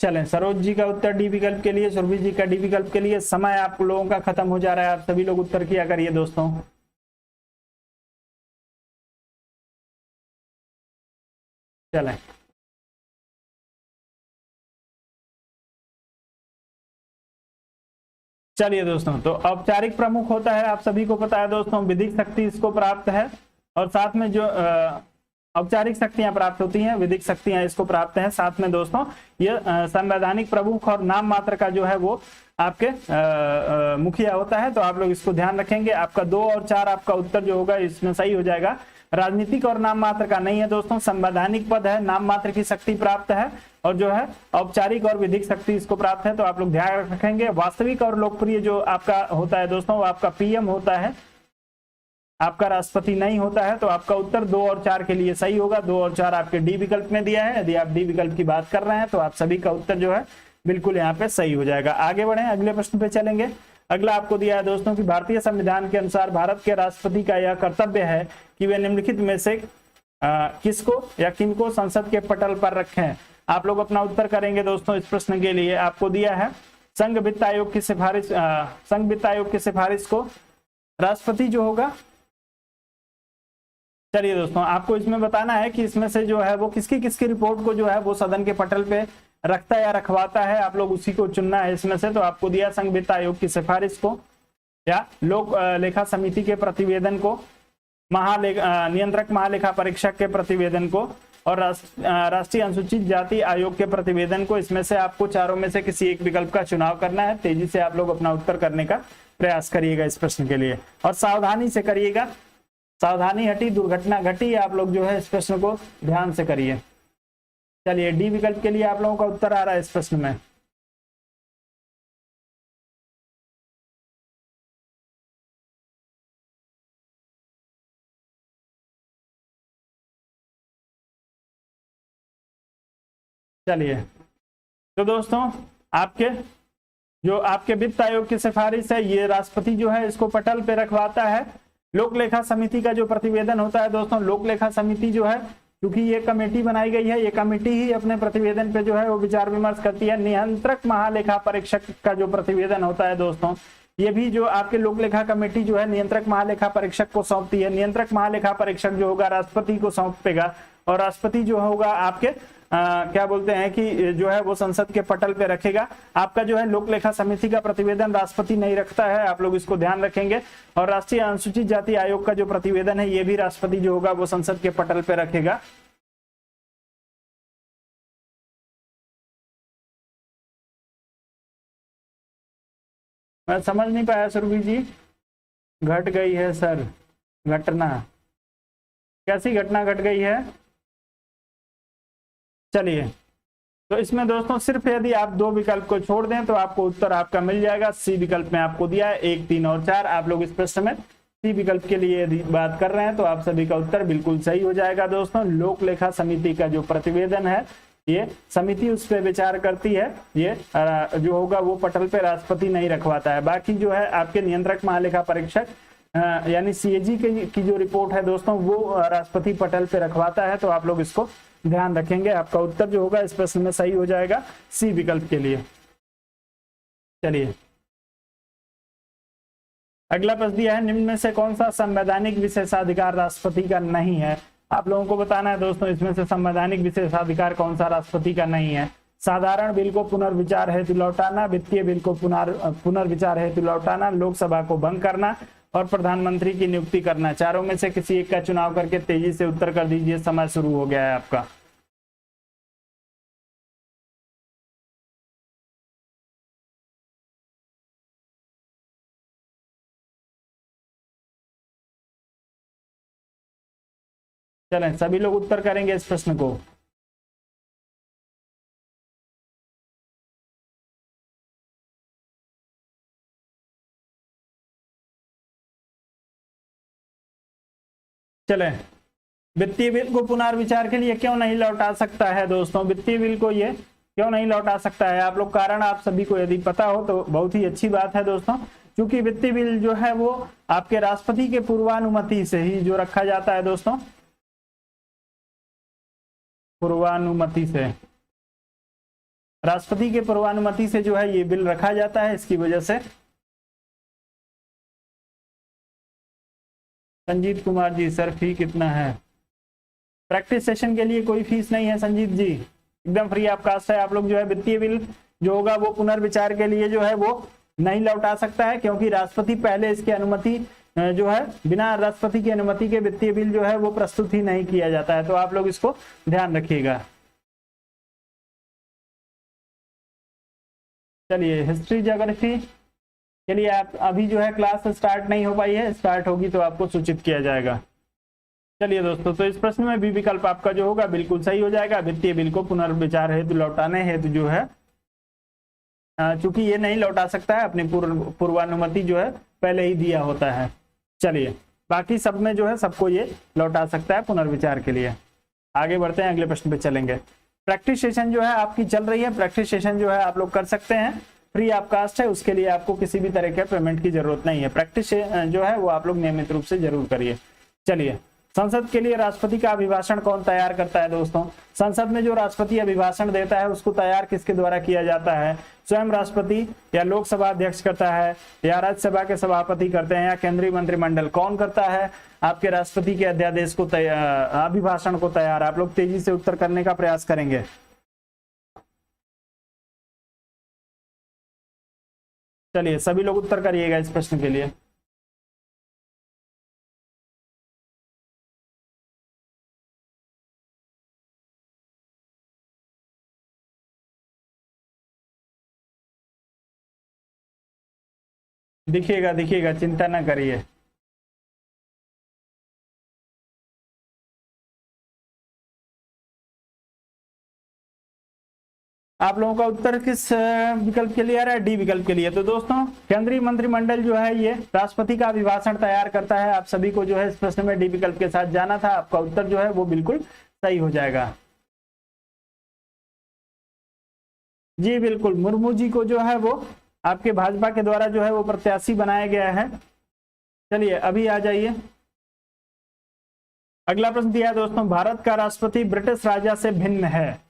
चलें, सरोज जी का उत्तर डी विकल्प के लिए, सुरभि जी का डी विकल्प के लिए। समय आप लोगों का खत्म हो जा रहा है, आप सभी लोग उत्तर किया करिए दोस्तों। चलें, चलिए दोस्तों, तो औपचारिक प्रमुख होता है, आप सभी को पता है दोस्तों, विधिक शक्ति इसको प्राप्त है और साथ में जो औपचारिक शक्तियां प्राप्त होती हैं, विधिक शक्तियां इसको प्राप्त हैं। साथ में दोस्तों ये संवैधानिक प्रमुख और नाम मात्र का जो है वो आपके मुखिया होता है। तो आप लोग इसको ध्यान रखेंगे। आपका 2 और 4 आपका उत्तर जो होगा इसमें सही हो जाएगा। राजनीतिक और नाम मात्र का नहीं है दोस्तों, संवैधानिक पद है, नाम मात्र की शक्ति प्राप्त है और जो है औपचारिक और विधिक शक्ति इसको प्राप्त है। तो आप लोग ध्यान रखेंगे। वास्तविक और लोकप्रिय जो आपका होता है दोस्तों वो आपका पीएम होता है, आपका राष्ट्रपति नहीं होता है। तो आपका उत्तर 2 और 4 के लिए सही होगा। 2 और 4 आपके डी विकल्प में दिया है। यदि आप डी विकल्प की बात कर रहे हैं तो आप सभी का उत्तर जो है बिल्कुल यहाँ पे सही हो जाएगा। आगे बढ़े, अगले प्रश्न पे चलेंगे। अगला आपको दिया है दोस्तों कि भारतीय संविधान के अनुसार भारत के राष्ट्रपति का यह कर्तव्य है कि वे निम्नलिखित में से किसको या किनको संसद के पटल पर रखें। आप लोग अपना उत्तर करेंगे दोस्तों। इस प्रश्न के लिए आपको दिया है संघ वित्त आयोग की सिफारिश, संघ वित्त आयोग की सिफारिश को राष्ट्रपति जो होगा, चलिए दोस्तों आपको इसमें बताना है कि इसमें से जो है वो किसकी किसकी रिपोर्ट को जो है वो सदन के पटल पे रखता है या रखवाता है। आप लोग उसी को चुनना है इसमें से। तो आपको दिया संघ वित्त आयोग की सिफारिश को या लोक लेखा समिति के प्रतिवेदन को, नियंत्रक महालेखा परीक्षक के प्रतिवेदन को और राष्ट्रीय अनुसूचित जाति आयोग के प्रतिवेदन को। इसमें से आपको चारों में से किसी एक विकल्प का चुनाव करना है। तेजी से आप लोग अपना उत्तर करने का प्रयास करिएगा इस प्रश्न के लिए और सावधानी से करिएगा। सावधानी हटी दुर्घटना घटी। आप लोग जो है इस प्रश्न को ध्यान से करिए। चलिए डी विकल्प के लिए आप लोगों का उत्तर आ रहा है इस प्रश्न में। चलिए तो दोस्तों आपके वित्त आयोग की सिफारिश है, ये राष्ट्रपति जो है इसको पटल पे रखवाता है। लोक लेखा समिति का जो प्रतिवेदन होता है दोस्तों, लोक लेखा समिति जो है क्योंकि ये कमेटी बनाई गई है, ये कमेटी ही अपने प्रतिवेदन पे जो है वो विचार विमर्श करती है। नियंत्रक महालेखा परीक्षक का जो प्रतिवेदन होता है दोस्तों, ये भी जो आपके लोक लेखा कमेटी जो है नियंत्रक महालेखा परीक्षक को सौंपती है। नियंत्रक महालेखा परीक्षक जो होगा राष्ट्रपति को सौंपेगा और राष्ट्रपति जो होगा आपके क्या बोलते हैं कि जो है वो संसद के पटल पे रखेगा। आपका जो है लोक लेखा समिति का प्रतिवेदन राष्ट्रपति नहीं रखता है, आप लोग इसको ध्यान रखेंगे। और राष्ट्रीय अनुसूचित जाति आयोग का जो प्रतिवेदन है ये भी राष्ट्रपति जो होगा वो संसद के पटल पे रखेगा। मैं समझ नहीं पाया सुरभि जी। घट गई है सर घटना, कैसी घटना घट गई है? चलिए तो इसमें दोस्तों सिर्फ यदि आप 2 विकल्प को छोड़ दें तो आपको उत्तर आपका मिल जाएगा। सी विकल्प में आपको दिया है 1, 3 और 4। आप लोग इस प्रश्न में सी विकल्प के लिए यदि बात कर रहे हैं तो आप सभी का उत्तर बिल्कुल सही हो जाएगा दोस्तों। लोक लेखा समिति का जो प्रतिवेदन है ये समिति उस पर विचार करती है, ये जो होगा वो पटल पे राष्ट्रपति नहीं रखवाता है। बाकी जो है आपके नियंत्रक महालेखा परीक्षक यानी सीएजी की जो रिपोर्ट है दोस्तों वो राष्ट्रपति पटल पे रखवाता है। तो आप लोग इसको ध्यान रखेंगे। आपका उत्तर जो होगा इस प्रश्न में सही हो जाएगा सी विकल्प के लिए। चलिए अगला प्रश्न दिया है निम्न में से कौन सा संवैधानिक विशेषाधिकार राष्ट्रपति का नहीं है। आप लोगों को बताना है दोस्तों इसमें से संवैधानिक विशेषाधिकार कौन सा राष्ट्रपति का नहीं है। साधारण बिल को पुनर्विचार हेतु लौटाना, वित्तीय बिल को पुनर्विचार हेतु लौटाना, लोकसभा को भंग करना और प्रधानमंत्री की नियुक्ति करना। चारों में से किसी एक का चुनाव करके तेजी से उत्तर कर दीजिए। समय शुरू हो गया है आपका। चलें सभी लोग उत्तर करेंगे इस प्रश्न को। चलें वित्तीय बिल को पुनर्विचार के लिए क्यों नहीं लौटा सकता है दोस्तों, वित्तीय बिल को ये क्यों नहीं लौटा सकता है। आप लोग कारण आप सभी को यदि पता हो तो बहुत ही अच्छी बात है दोस्तों, क्योंकि वित्तीय बिल जो है वो आपके राष्ट्रपति के पूर्वानुमति से ही जो रखा जाता है दोस्तों, पूर्वानुमति से, राष्ट्रपति के पूर्वानुमति से जो है ये बिल रखा जाता है। इसकी वजह से संजीत कुमार जी सर फी कितना है? प्रैक्टिस सेशन के लिए कोई फीस नहीं है संजीत जी, एकदम फ्री ऑफ कॉस्ट है। आप लोग जो है वित्तीय बिल जो होगा वो पुनर्विचार के लिए जो है वो नहीं लौटा सकता है, क्योंकि राष्ट्रपति पहले इसकी अनुमति जो है बिना राष्ट्रपति की अनुमति के वित्तीय बिल जो है वो प्रस्तुत ही नहीं किया जाता है। तो आप लोग इसको ध्यान रखिएगा। चलिए हिस्ट्री ज्योग्राफी के लिए आप अभी जो है क्लास स्टार्ट नहीं हो पाई है, स्टार्ट होगी तो आपको सूचित किया जाएगा। चलिए दोस्तों, तो इस प्रश्न में बी विकल्प आपका जो होगा बिल्कुल सही हो जाएगा। वित्तीय बिल को पुनर्विचार हेतु लौटाने हेतु जो है, चूंकि ये नहीं लौटा सकता है, अपनी पूर्वानुमति जो है पहले ही दिया होता है। चलिए, बाकी सब में जो है सबको ये लौटा सकता है पुनर्विचार के लिए। आगे बढ़ते हैं, अगले प्रश्न पे चलेंगे। प्रैक्टिस सेशन जो है आपकी चल रही है, प्रैक्टिस सेशन जो है आप लोग कर सकते हैं, फ्री ऑफ कास्ट है, उसके लिए आपको किसी भी तरह के पेमेंट की जरूरत नहीं है। प्रैक्टिस जो है वो आप लोग नियमित रूप से जरूर करिए। चलिए, संसद के लिए राष्ट्रपति का अभिभाषण कौन तैयार करता है दोस्तों? संसद में जो राष्ट्रपति अभिभाषण देता है उसको तैयार किसके द्वारा किया जाता है? स्वयं राष्ट्रपति, या लोकसभा अध्यक्ष करता है, या राज्यसभा के सभापति करते हैं, या केंद्रीय मंत्रिमंडल? कौन करता है आपके राष्ट्रपति के अध्यादेश को अभिभाषण को तैयार? आप लोग तेजी से उत्तर करने का प्रयास करेंगे। चलिए, सभी लोग उत्तर करिएगा इस प्रश्न के लिए। दिखिएगा दिखिएगा, चिंता ना करिए। आप लोगों का उत्तर किस विकल्प के लिए आ रहा है? डी विकल्प के लिए। तो दोस्तों, केंद्रीय मंत्रिमंडल जो है ये राष्ट्रपति का अभिभाषण तैयार करता है। आप सभी को जो है इस प्रश्न में डी विकल्प के साथ जाना था। आपका उत्तर जो है वो बिल्कुल सही हो जाएगा। जी बिल्कुल, मुर्मू जी को जो है वो आपके भाजपा के द्वारा जो है वो प्रत्याशी बनाया गया है। चलिए, अभी आ जाइए, अगला प्रश्न दिया है दोस्तों, भारत का राष्ट्रपति ब्रिटिश राजा से भिन्न है।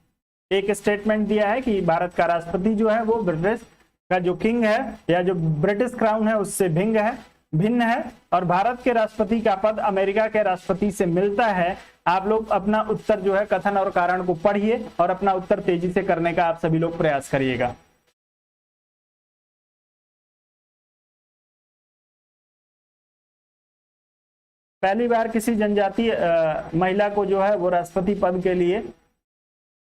एक स्टेटमेंट दिया है कि भारत का राष्ट्रपति जो है वो ब्रिटिश का जो किंग है या जो ब्रिटिश क्राउन है उससे भिन्न है, और भारत के राष्ट्रपति का पद अमेरिका के राष्ट्रपति से मिलता है। आप लोग अपना उत्तर जो है कथन और कारण को पढ़िए और अपना उत्तर तेजी से करने का आप सभी लोग प्रयास करिएगा। पहली बार किसी जनजातीय महिला को जो है वो राष्ट्रपति पद के लिए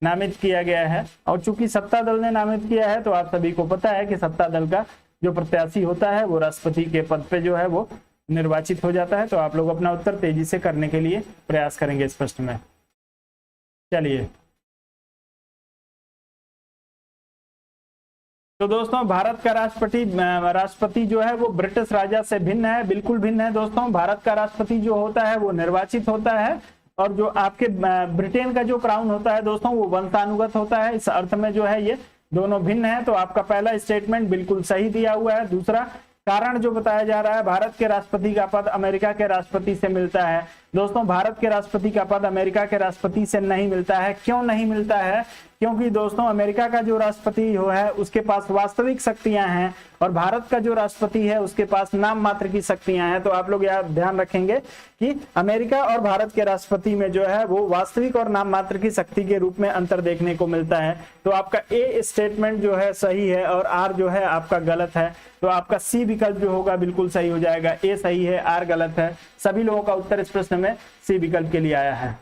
नामित किया गया है, और चूंकि सत्ता दल ने नामित किया है तो आप सभी को पता है कि सत्ता दल का जो प्रत्याशी होता है वो राष्ट्रपति के पद पे जो है वो निर्वाचित हो जाता है। तो आप लोग अपना उत्तर तेजी से करने के लिए प्रयास करेंगे इस प्रश्न में। चलिए, तो दोस्तों, भारत का राष्ट्रपति जो है वो ब्रिटिश राजा से भिन्न है, बिल्कुल भिन्न है दोस्तों। भारत का राष्ट्रपति जो होता है वो निर्वाचित होता है, और जो आपके ब्रिटेन का जो क्राउन होता है दोस्तों वो वंशानुगत होता है। इस अर्थ में जो है ये दोनों भिन्न है। तो आपका पहला स्टेटमेंट बिल्कुल सही दिया हुआ है। दूसरा कारण जो बताया जा रहा है, भारत के राष्ट्रपति का पद अमेरिका के राष्ट्रपति से मिलता है। दोस्तों, भारत के राष्ट्रपति का पद अमेरिका के राष्ट्रपति से नहीं मिलता है। क्यों नहीं मिलता है? क्योंकि दोस्तों, अमेरिका का जो राष्ट्रपति है उसके पास वास्तविक शक्तियां हैं, और भारत का जो राष्ट्रपति है उसके पास नाम मात्र की शक्तियां हैं। तो आप लोग यह ध्यान रखेंगे कि अमेरिका और भारत के राष्ट्रपति में जो है वो वास्तविक और नाम मात्र की शक्ति के रूप में अंतर देखने को मिलता है। तो आपका ए स्टेटमेंट जो है सही है, और आर जो है आपका गलत है। तो आपका सी विकल्प जो होगा बिल्कुल सही हो जाएगा। ए सही है, आर गलत है। सभी लोगों का उत्तर इस प्रश्न में सी विकल्प के लिए आया है।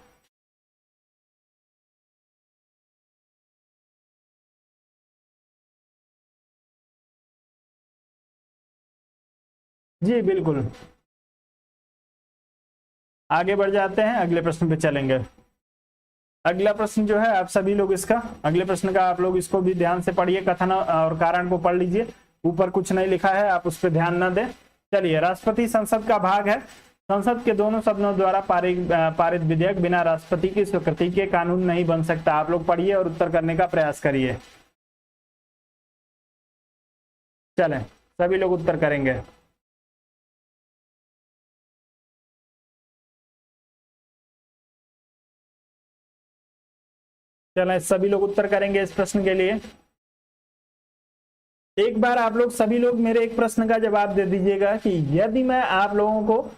जी बिल्कुल, आगे बढ़ जाते हैं, अगले प्रश्न पे चलेंगे। अगला प्रश्न जो है आप सभी लोग इसका, अगले प्रश्न का आप लोग इसको भी ध्यान से पढ़िए, कथन और कारण को पढ़ लीजिए। ऊपर कुछ नहीं लिखा है, आप उस पर ध्यान न दें। चलिए, राष्ट्रपति संसद का भाग है। संसद के दोनों सदनों द्वारा पारित विधेयक बिना राष्ट्रपति की स्वीकृति के कानून नहीं बन सकता। आप लोग पढ़िए और उत्तर करने का प्रयास करिए। चलें, सभी लोग उत्तर करेंगे। चलें, सभी लोग उत्तर करेंगे इस प्रश्न के लिए। एक बार आप लोग सभी लोग मेरे एक प्रश्न का जवाब दे दीजिएगा कि यदि मैं आप लोगों को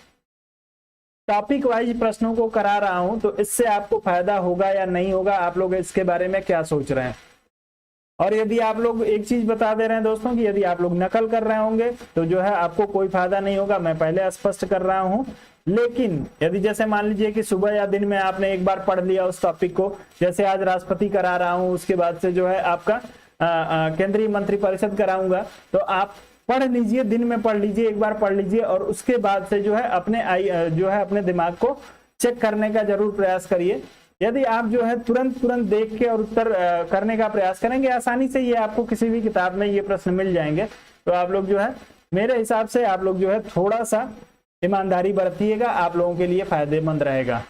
टॉपिक वाइज प्रश्नों को करा रहा हूं तो इससे आपको फायदा होगा या नहीं होगा? आप लोग इसके बारे में क्या सोच रहे हैं? और यदि आप लोग एक चीज बता दे रहे हैं दोस्तों कि यदि आप लोग नकल कर रहे होंगे तो जो है आपको कोई फायदा नहीं होगा, मैं पहले स्पष्ट कर रहा हूं। लेकिन यदि जैसे मान लीजिए कि सुबह या दिन में आपने एक बार पढ़ लिया उस टॉपिक को, जैसे आज राष्ट्रपति करा रहा हूं, उसके बाद से जो है आपका केंद्रीय मंत्रिपरिषद कराऊंगा, तो आप पढ़ लीजिए, दिन में पढ़ लीजिए, एक बार पढ़ लीजिए, और उसके बाद से जो है अपने दिमाग को चेक करने का जरूर प्रयास करिए। यदि आप जो है तुरंत तुरंत देख के और उत्तर करने का प्रयास करेंगे, आसानी से ये आपको किसी भी किताब में ये प्रश्न मिल जाएंगे। तो आप लोग जो है मेरे हिसाब से आप लोग जो है थोड़ा सा ईमानदारी बरतिएगा, आप लोगों के लिए फायदेमंद रहेगा।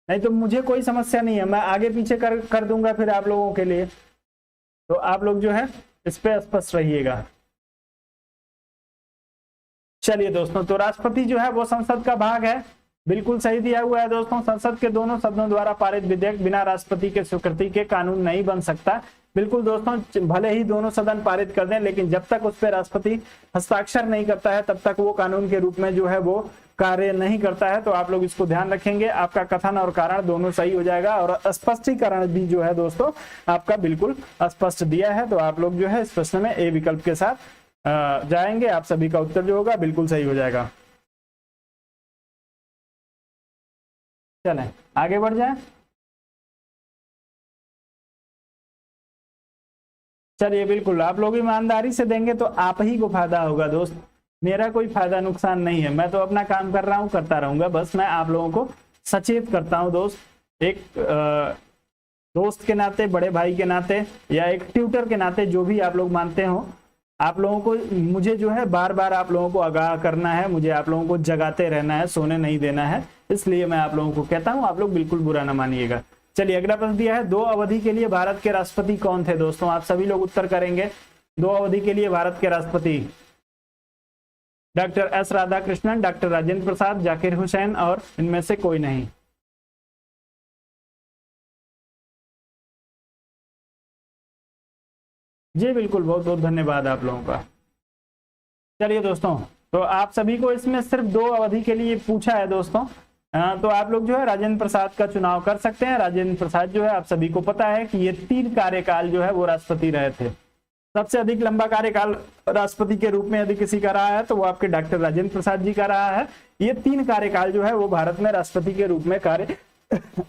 नहीं तो मुझे कोई समस्या नहीं है, मैं आगे पीछे कर दूंगा फिर आप लोगों के लिए। तो आप लोग जो है इस पे स्पष्ट रहिएगा। चलिए दोस्तों, तो राष्ट्रपति जो है वो संसद का भाग है, बिल्कुल सही दिया हुआ है दोस्तों। संसद के दोनों सदनों द्वारा पारित विधेयक बिना राष्ट्रपति के स्वीकृति के कानून नहीं बन सकता। बिल्कुल दोस्तों, भले ही दोनों सदन पारित कर दें, लेकिन जब तक उस पर राष्ट्रपति हस्ताक्षर नहीं करता है तब तक वो कानून के रूप में जो है वो कार्य नहीं करता है। तो आप लोग इसको ध्यान रखेंगे, आपका कथन और कारण दोनों सही हो जाएगा। और स्पष्टीकरण भी जो है दोस्तों आपका बिल्कुल स्पष्ट दिया है। तो आप लोग जो है इस प्रश्न में ए विकल्प के साथ जाएंगे, आप सभी का उत्तर जो होगा बिल्कुल सही हो जाएगा। चलें आगे बढ़ जाए। चलिए बिल्कुल, आप लोग ईमानदारी से देंगे तो आप ही को फायदा होगा दोस्त, मेरा कोई फायदा नुकसान नहीं है। मैं तो अपना काम कर रहा हूँ, करता रहूंगा, बस मैं आप लोगों को सचेत करता हूँ दोस्त। एक दोस्त के नाते, बड़े भाई के नाते, या एक ट्यूटर के नाते, जो भी आप लोग मानते हो, आप लोगों को मुझे जो है बार बार आप लोगों को आगाह करना है, मुझे आप लोगों को जगाते रहना है, सोने नहीं देना है। इसलिए मैं आप लोगों को कहता हूं, आप लोग बिल्कुल बुरा ना मानिएगा। चलिए अगला प्रश्न दिया है, 2 अवधि के लिए भारत के राष्ट्रपति कौन थे दोस्तों? आप सभी लोग उत्तर करेंगे। 2 अवधि के लिए भारत के राष्ट्रपति doctor S Radhakrishnan, doctor Rajendra Prasad, Zakir Hussain और इनमें से कोई नहीं। जी बिल्कुल, बहुत बहुत धन्यवाद आप लोगों का। चलिए दोस्तों, तो आप सभी को इसमें सिर्फ 2 अवधि के लिए पूछा है दोस्तों। तो आप लोग जो है राजेंद्र प्रसाद का चुनाव कर सकते हैं। राजेंद्र प्रसाद जो है आप सभी को पता है कि ये 3 कार्यकाल जो है वो राष्ट्रपति रहे थे। सबसे अधिक लंबा कार्यकाल राष्ट्रपति के रूप में यदि किसी का रहा है तो वो आपके डॉक्टर राजेंद्र प्रसाद जी का रहा है। ये 3 कार्यकाल जो है वो भारत में राष्ट्रपति के रूप में कार्य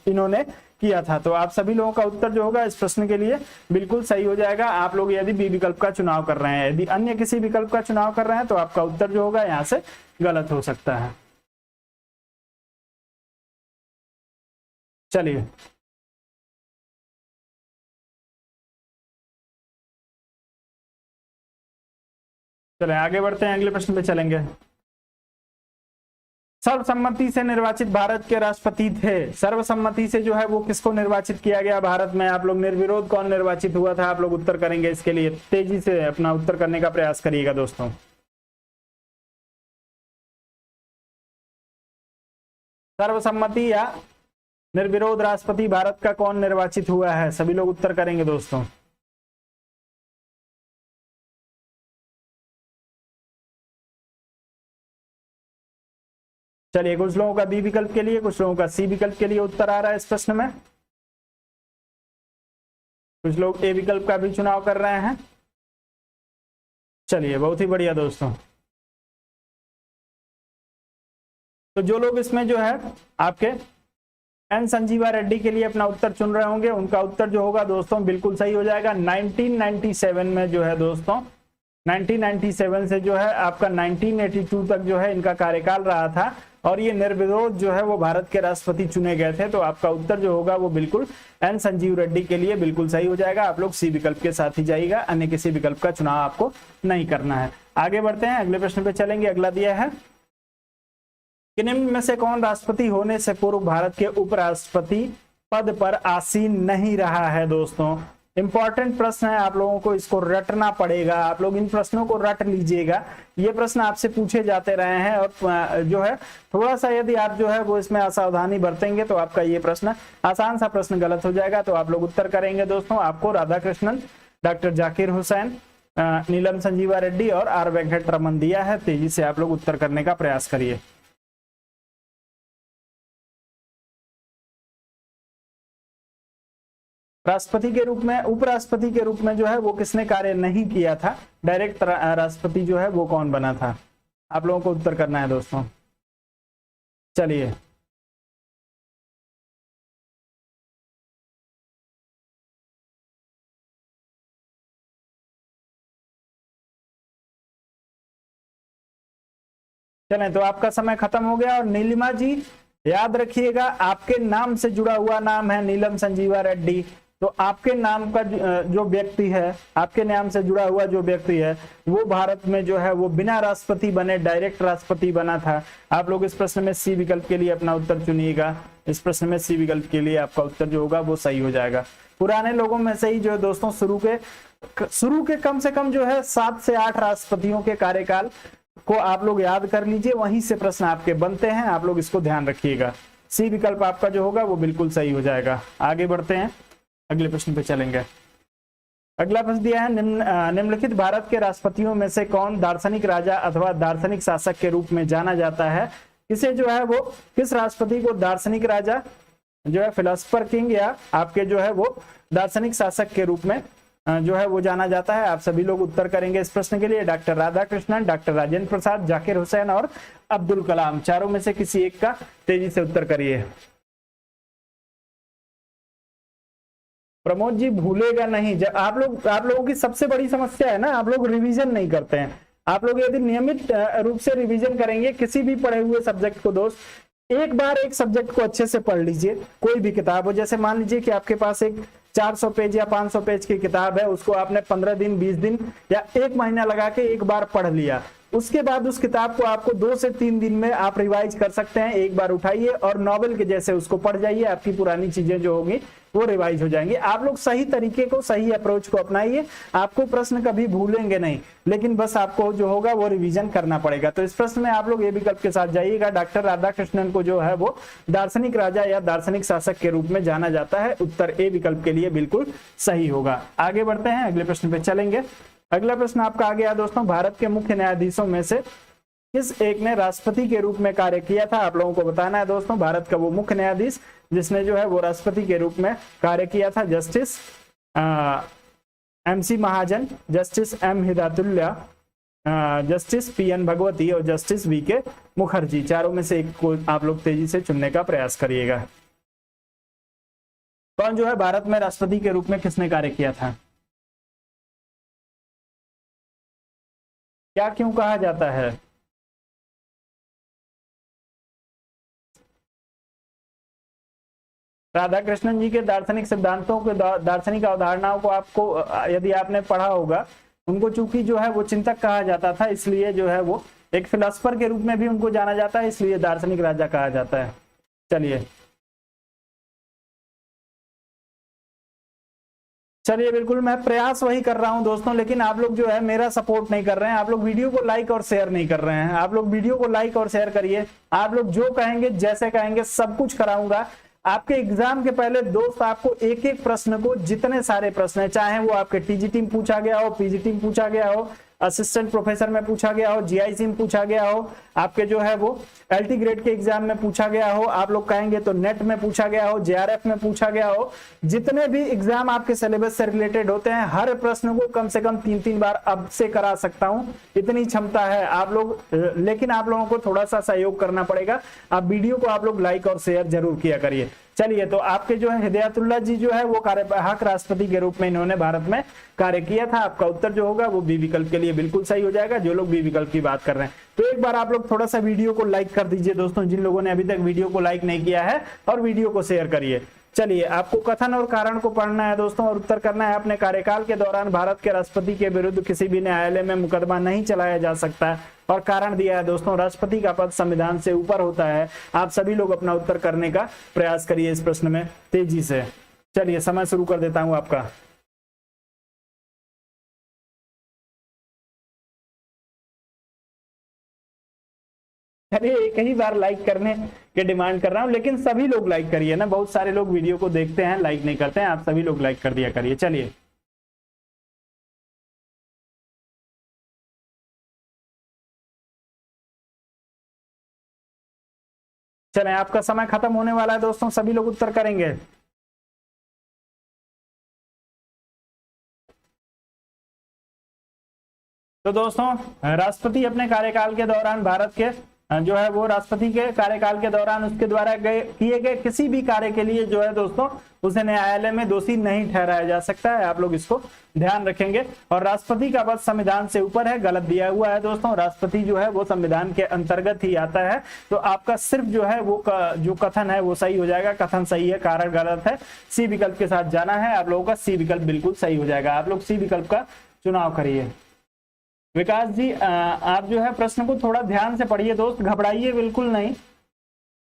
इन्होंने किया था। तो आप सभी लोगों का उत्तर जो होगा इस प्रश्न के लिए बिल्कुल सही हो जाएगा। आप लोग यदि बी विकल्प का चुनाव कर रहे हैं, यदि अन्य किसी विकल्प का चुनाव कर रहे हैं तो आपका उत्तर जो होगा यहाँ से गलत हो सकता है। चलिए चले आगे बढ़ते हैं, अगले प्रश्न पे चलेंगे। सर्वसम्मति से निर्वाचित भारत के राष्ट्रपति थे। सर्वसम्मति से जो है वो किसको निर्वाचित किया गया भारत में? आप लोग निर्विरोध कौन निर्वाचित हुआ था? आप लोग उत्तर करेंगे, इसके लिए तेजी से अपना उत्तर करने का प्रयास करिएगा दोस्तों। सर्वसम्मति या निर्विरोध राष्ट्रपति भारत का कौन निर्वाचित हुआ है? सभी लोग उत्तर करेंगे दोस्तों। चलिए, कुछ लोगों का बी विकल्प के लिए, कुछ लोगों का सी विकल्प के लिए उत्तर आ रहा है इस प्रश्न में। कुछ लोग ए विकल्प का भी चुनाव कर रहे हैं। चलिए, बहुत ही बढ़िया दोस्तों। तो जो लोग इसमें जो है आपके एन संजीवा रेड्डी के लिए अपना उत्तर चुन रहे होंगे, उनका उत्तर जो होगा दोस्तों बिल्कुल सही हो जाएगा। 1997 में जो है दोस्तों, 1997 से जो है आपका 1982 तक जो है इनका कार्यकाल रहा था और ये निर्विरोध जो है वो भारत के राष्ट्रपति चुने गए थे। तो आपका उत्तर जो होगा वो बिल्कुल एन संजीव रेड्डी के लिए बिल्कुल सही हो जाएगा। आप लोग सी विकल्प के साथ ही जाइएगा, अन्य किसी विकल्प का चुनाव आपको नहीं करना है। आगे बढ़ते हैं, अगले प्रश्न पे चलेंगे। अगला दिया है कि निम्न में से कौन राष्ट्रपति होने से पूर्व भारत के उपराष्ट्रपति पद पर आसीन नहीं रहा है? दोस्तों इंपॉर्टेंट प्रश्न है, आप लोगों को इसको रटना पड़ेगा। आप लोग इन प्रश्नों को रट लीजिएगा, ये प्रश्न आपसे पूछे जाते रहे हैं और जो है थोड़ा सा यदि आप जो है वो इसमें असावधानी बरतेंगे तो आपका ये प्रश्न, आसान सा प्रश्न, गलत हो जाएगा। तो आप लोग उत्तर करेंगे दोस्तों। आपको राधाकृष्णन, डॉक्टर जाकिर हुसैन, नीलम संजीवा रेड्डी और आर वेंकट रमन दिया है। तेजी से आप लोग उत्तर करने का प्रयास करिए। राष्ट्रपति के रूप में, उपराष्ट्रपति के रूप में जो है वो किसने कार्य नहीं किया था? डायरेक्ट राष्ट्रपति जो है वो कौन बना था? आप लोगों को उत्तर करना है दोस्तों। चलिए चलें, तो आपका समय खत्म हो गया और नीलिमा जी याद रखिएगा, आपके नाम से जुड़ा हुआ नाम है नीलम संजीवा रेड्डी, तो आपके नाम का जो व्यक्ति है, आपके नाम से जुड़ा हुआ जो व्यक्ति है, वो भारत में जो है वो बिना राष्ट्रपति बने डायरेक्ट राष्ट्रपति बना था। आप लोग इस प्रश्न में सी विकल्प के लिए अपना उत्तर चुनिएगा। इस प्रश्न में सी विकल्प के लिए आपका उत्तर जो होगा वो सही हो जाएगा। पुराने लोगों में से ही जो है दोस्तों शुरू के कम से कम जो है 7 से 8 राष्ट्रपतियों के कार्यकाल को आप लोग याद कर लीजिए, वहीं से प्रश्न आपके बनते हैं, आप लोग इसको ध्यान रखिएगा। सी विकल्प आपका जो होगा वो बिल्कुल सही हो जाएगा। आगे बढ़ते हैं, अगले प्रश्न पे चलेंगे। अगला प्रश्न दिया है, निम्नलिखित भारत के राष्ट्रपतियों में से कौन दार्शनिक राजा अथवा दार्शनिक शासक के रूप में जाना जाता है? किसे जो है वो, किस राष्ट्रपति को दार्शनिक राजा जो है फिलोसफर किंग या आपके जो है वो दार्शनिक शासक के रूप में जो है वो जाना जाता है? आप सभी लोग उत्तर करेंगे इस प्रश्न के लिए। डॉक्टर राधाकृष्णन, डॉक्टर राजेंद्र प्रसाद, जाकिर हुसैन और अब्दुल कलाम, चारों में से किसी एक का तेजी से उत्तर करिए। प्रमोद जी भूलेगा नहीं, जब आप लोगों की सबसे बड़ी समस्या है ना, आप लोग रिवीजन नहीं करते हैं। आप लोग यदि नियमित रूप से रिवीजन करेंगे किसी भी पढ़े हुए सब्जेक्ट को, दोस्त एक बार एक सब्जेक्ट को अच्छे से पढ़ लीजिए, कोई भी किताब हो, जैसे मान लीजिए कि आपके पास एक 400 पेज या 500 पेज की किताब है, उसको आपने 15 दिन 20 दिन या 1 महीना लगा के एक बार पढ़ लिया, उसके बाद उस किताब को आपको 2 से 3 दिन में आप रिवाइज कर सकते हैं। एक बार उठाइए और नॉवेल के जैसे उसको पढ़ जाइए, आपकी पुरानी चीजें जो होंगी वो रिवाइज हो जाएंगी। आप लोग सही तरीके को, सही अप्रोच को अपनाइए, आपको प्रश्न कभी भूलेंगे नहीं, लेकिन बस आपको जो होगा वो रिवीजन करना पड़ेगा। तो इस प्रश्न में आप लोग ए विकल्प के साथ जाइएगा। डॉक्टर राधाकृष्णन को जो है वो दार्शनिक राजा या दार्शनिक शासक के रूप में जाना जाता है। उत्तर ए विकल्प के लिए बिल्कुल सही होगा। आगे बढ़ते हैं, अगले प्रश्न पे चलेंगे। अगला प्रश्न आपका आ गया दोस्तों, भारत के मुख्य न्यायाधीशों में से किस एक ने राष्ट्रपति के रूप में कार्य किया था? आप लोगों को बताना है दोस्तों, भारत का वो मुख्य न्यायाधीश जिसने जो है वो राष्ट्रपति के रूप में कार्य किया था। Justice MC Mahajan, justice M Hidayatullah, justice PN Bhagwati और जस्टिस VK मुखर्जी, चारों में से एक को आप लोग तेजी से चुनने का प्रयास करिएगा। कौन जो है भारत में राष्ट्रपति के रूप में किसने कार्य किया था? क्या क्यों कहा जाता है? राधाकृष्णन जी के दार्शनिक सिद्धांतों के, दार्शनिक अवधारणाओं को आपको यदि आपने पढ़ा होगा, उनको चूंकि जो है वो चिंतक कहा जाता था, इसलिए जो है वो एक फिलोसफर के रूप में भी उनको जाना जाता है, इसलिए दार्शनिक राजा कहा जाता है। चलिए बिल्कुल मैं प्रयास वही कर रहा हूं दोस्तों, लेकिन आप लोग जो है मेरा सपोर्ट नहीं कर रहे हैं। आप लोग वीडियो को लाइक और शेयर नहीं कर रहे हैं। आप लोग वीडियो को लाइक और शेयर करिए। आप लोग जो कहेंगे, जैसे कहेंगे, सब कुछ कराऊंगा। आपके एग्जाम के पहले दोस्त आपको एक एक प्रश्न को, जितने सारे प्रश्न है, चाहे वो आपके TGT में पूछा गया हो, PGT में पूछा गया हो, असिस्टेंट प्रोफेसर में पूछा गया हो, GIC में पूछा गया हो, आपके जो है वो LT ग्रेड के एग्जाम में पूछा गया हो, आप लोग कहेंगे तो नेट में पूछा गया हो, JRF में पूछा गया हो, जितने भी एग्जाम आपके सिलेबस से रिलेटेड होते हैं, हर प्रश्न को कम से कम 3-3 बार अब से करा सकता हूं, इतनी क्षमता है आप लोग। लेकिन आप लोगों को थोड़ा सा सहयोग करना पड़ेगा। आप वीडियो को आप लोग लाइक और शेयर जरूर किया करिए। चलिए, तो आपके जो है हिदायतुल्ला जी जो है वो कार्यवाहक राष्ट्रपति के रूप में इन्होंने भारत में कार्य किया था। आपका उत्तर जो होगा वो बी विकल्प के लिए बिल्कुल सही हो जाएगा, जो लोग बी विकल्प की बात कर रहे हैं। तो एक बार आप लोग थोड़ा सा वीडियो को लाइक कर दीजिए दोस्तों, जिन लोगों ने अभी तक वीडियो को लाइक नहीं किया है, और वीडियो को शेयर करिए। चलिए, आपको कथन और कारण को पढ़ना है दोस्तों, और उत्तर करना है। अपने कार्यकाल के दौरान भारत के राष्ट्रपति के विरुद्ध किसी भी न्यायालय में मुकदमा नहीं चलाया जा सकता, और कारण दिया है दोस्तों, राष्ट्रपति का पद संविधान से ऊपर होता है। आप सभी लोग अपना उत्तर करने का प्रयास करिए इस प्रश्न में तेजी से। चलिए, समय शुरू कर देता हूं आपका। चलिए, एक ही बार लाइक करने के डिमांड कर रहा हूं, लेकिन सभी लोग लाइक करिए ना। बहुत सारे लोग वीडियो को देखते हैं, लाइक नहीं करते हैं। आप सभी लोग लाइक कर दिया करिए। चलिए, चलें, आपका समय खत्म होने वाला है दोस्तों, सभी लोग उत्तर करेंगे। तो दोस्तों, राष्ट्रपति अपने कार्यकाल के दौरान भारत के जो है वो राष्ट्रपति के कार्यकाल के दौरान उसके द्वारा किए गए किसी भी कार्य के लिए जो है दोस्तों उसे न्यायालय में दोषी नहीं ठहराया जा सकता है। आप लोग इसको ध्यान रखेंगे। और राष्ट्रपति का पद संविधान से ऊपर है, गलत दिया हुआ है दोस्तों। राष्ट्रपति जो है वो संविधान के अंतर्गत ही आता है। तो आपका सिर्फ जो है वो जो कथन है वो सही हो जाएगा। कथन सही है, कारण गलत है। सी विकल्प के साथ जाना है आप लोगों का। सी विकल्प बिल्कुल सही हो जाएगा। आप लोग सी विकल्प का चुनाव करिए। विकास जी आप जो है प्रश्न को थोड़ा ध्यान से पढ़िए दोस्त, घबराइए बिल्कुल नहीं।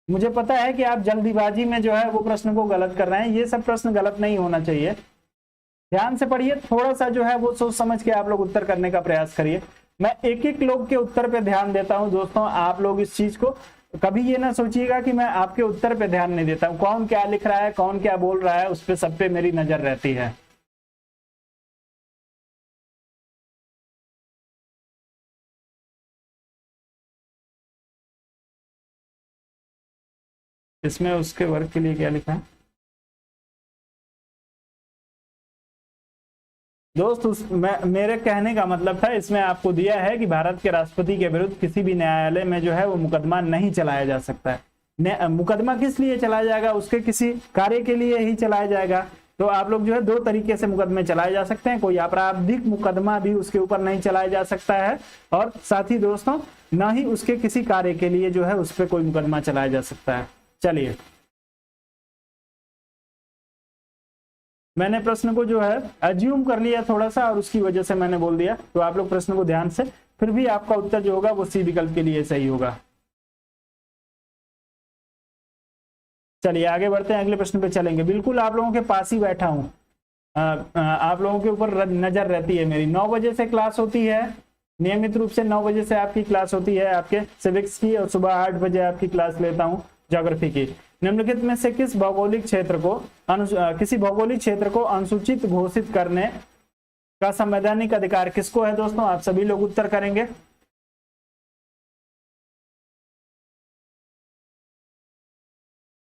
मुझे पता है कि आप जल्दीबाजी में जो है वो प्रश्न को गलत कर रहे हैं। ये सब प्रश्न गलत नहीं होना चाहिए। ध्यान से पढ़िए, थोड़ा सा जो है वो सोच समझ के आप लोग उत्तर करने का प्रयास करिए। मैं एक एक लोग के उत्तर पे ध्यान देता हूं दोस्तों। आप लोग इस चीज को कभी ये ना सोचिएगा कि मैं आपके उत्तर पे ध्यान नहीं देता हूं। कौन क्या लिख रहा है, कौन क्या बोल रहा है, उस पर सब पे मेरी नजर रहती है। इसमें उसके वर्ग के लिए क्या लिखा है दोस्त? मेरे कहने का मतलब था, इसमें आपको दिया है कि भारत के राष्ट्रपति के विरुद्ध किसी भी न्यायालय में जो है वो मुकदमा नहीं चलाया जा सकता है। मुकदमा किस लिए चलाया जाएगा? उसके किसी कार्य के लिए ही चलाया जाएगा। तो आप लोग जो है दो तरीके से मुकदमे चलाए जा सकते हैं। कोई आपराधिक मुकदमा भी उसके ऊपर नहीं चलाया जा सकता है, और साथ ही दोस्तों न ही उसके किसी कार्य के लिए जो है उस पर कोई मुकदमा चलाया जा सकता है। चलिए, मैंने प्रश्न को जो है अज्यूम कर लिया थोड़ा सा, और उसकी वजह से मैंने बोल दिया। तो आप लोग प्रश्न को ध्यान से, फिर भी आपका उत्तर जो होगा वो सी विकल्प के लिए सही होगा। चलिए आगे बढ़ते हैं, अगले प्रश्न पे चलेंगे। बिल्कुल आप लोगों के पास ही बैठा हूं। आप लोगों के ऊपर नजर रहती है मेरी। 9 बजे से क्लास होती है, नियमित रूप से 9 बजे से आपकी क्लास होती है आपके सिविक्स की, और सुबह 8 बजे आपकी क्लास लेता हूँ ज्योग्राफी की। निम्नलिखित में से किसी भौगोलिक क्षेत्र को अनुसूचित घोषित करने का संवैधानिक अधिकार किसको है दोस्तों? आप सभी लोग उत्तर करेंगे।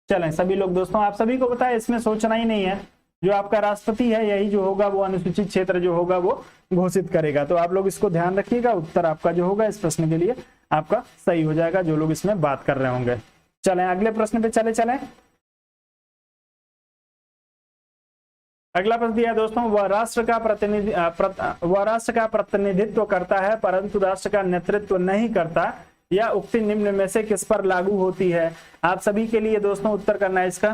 चलें सभी लोग दोस्तों, आप सभी को पता है, इसमें सोचना ही नहीं है। जो आपका राष्ट्रपति है यही जो होगा वो अनुसूचित क्षेत्र जो होगा वो घोषित करेगा। तो आप लोग इसको ध्यान रखिएगा। उत्तर आपका जो होगा इस प्रश्न के लिए आपका सही हो जाएगा, जो लोग इसमें बात कर रहे होंगे। चलें अगले प्रश्न पे चलें। अगला प्रश्न दिया है दोस्तों, वह राष्ट्र का प्रतिनिधित्व करता है परंतु राष्ट्र का नेतृत्व नहीं करता, या उक्ति निम्न में से किस पर लागू होती है? आप सभी के लिए दोस्तों उत्तर करना है इसका।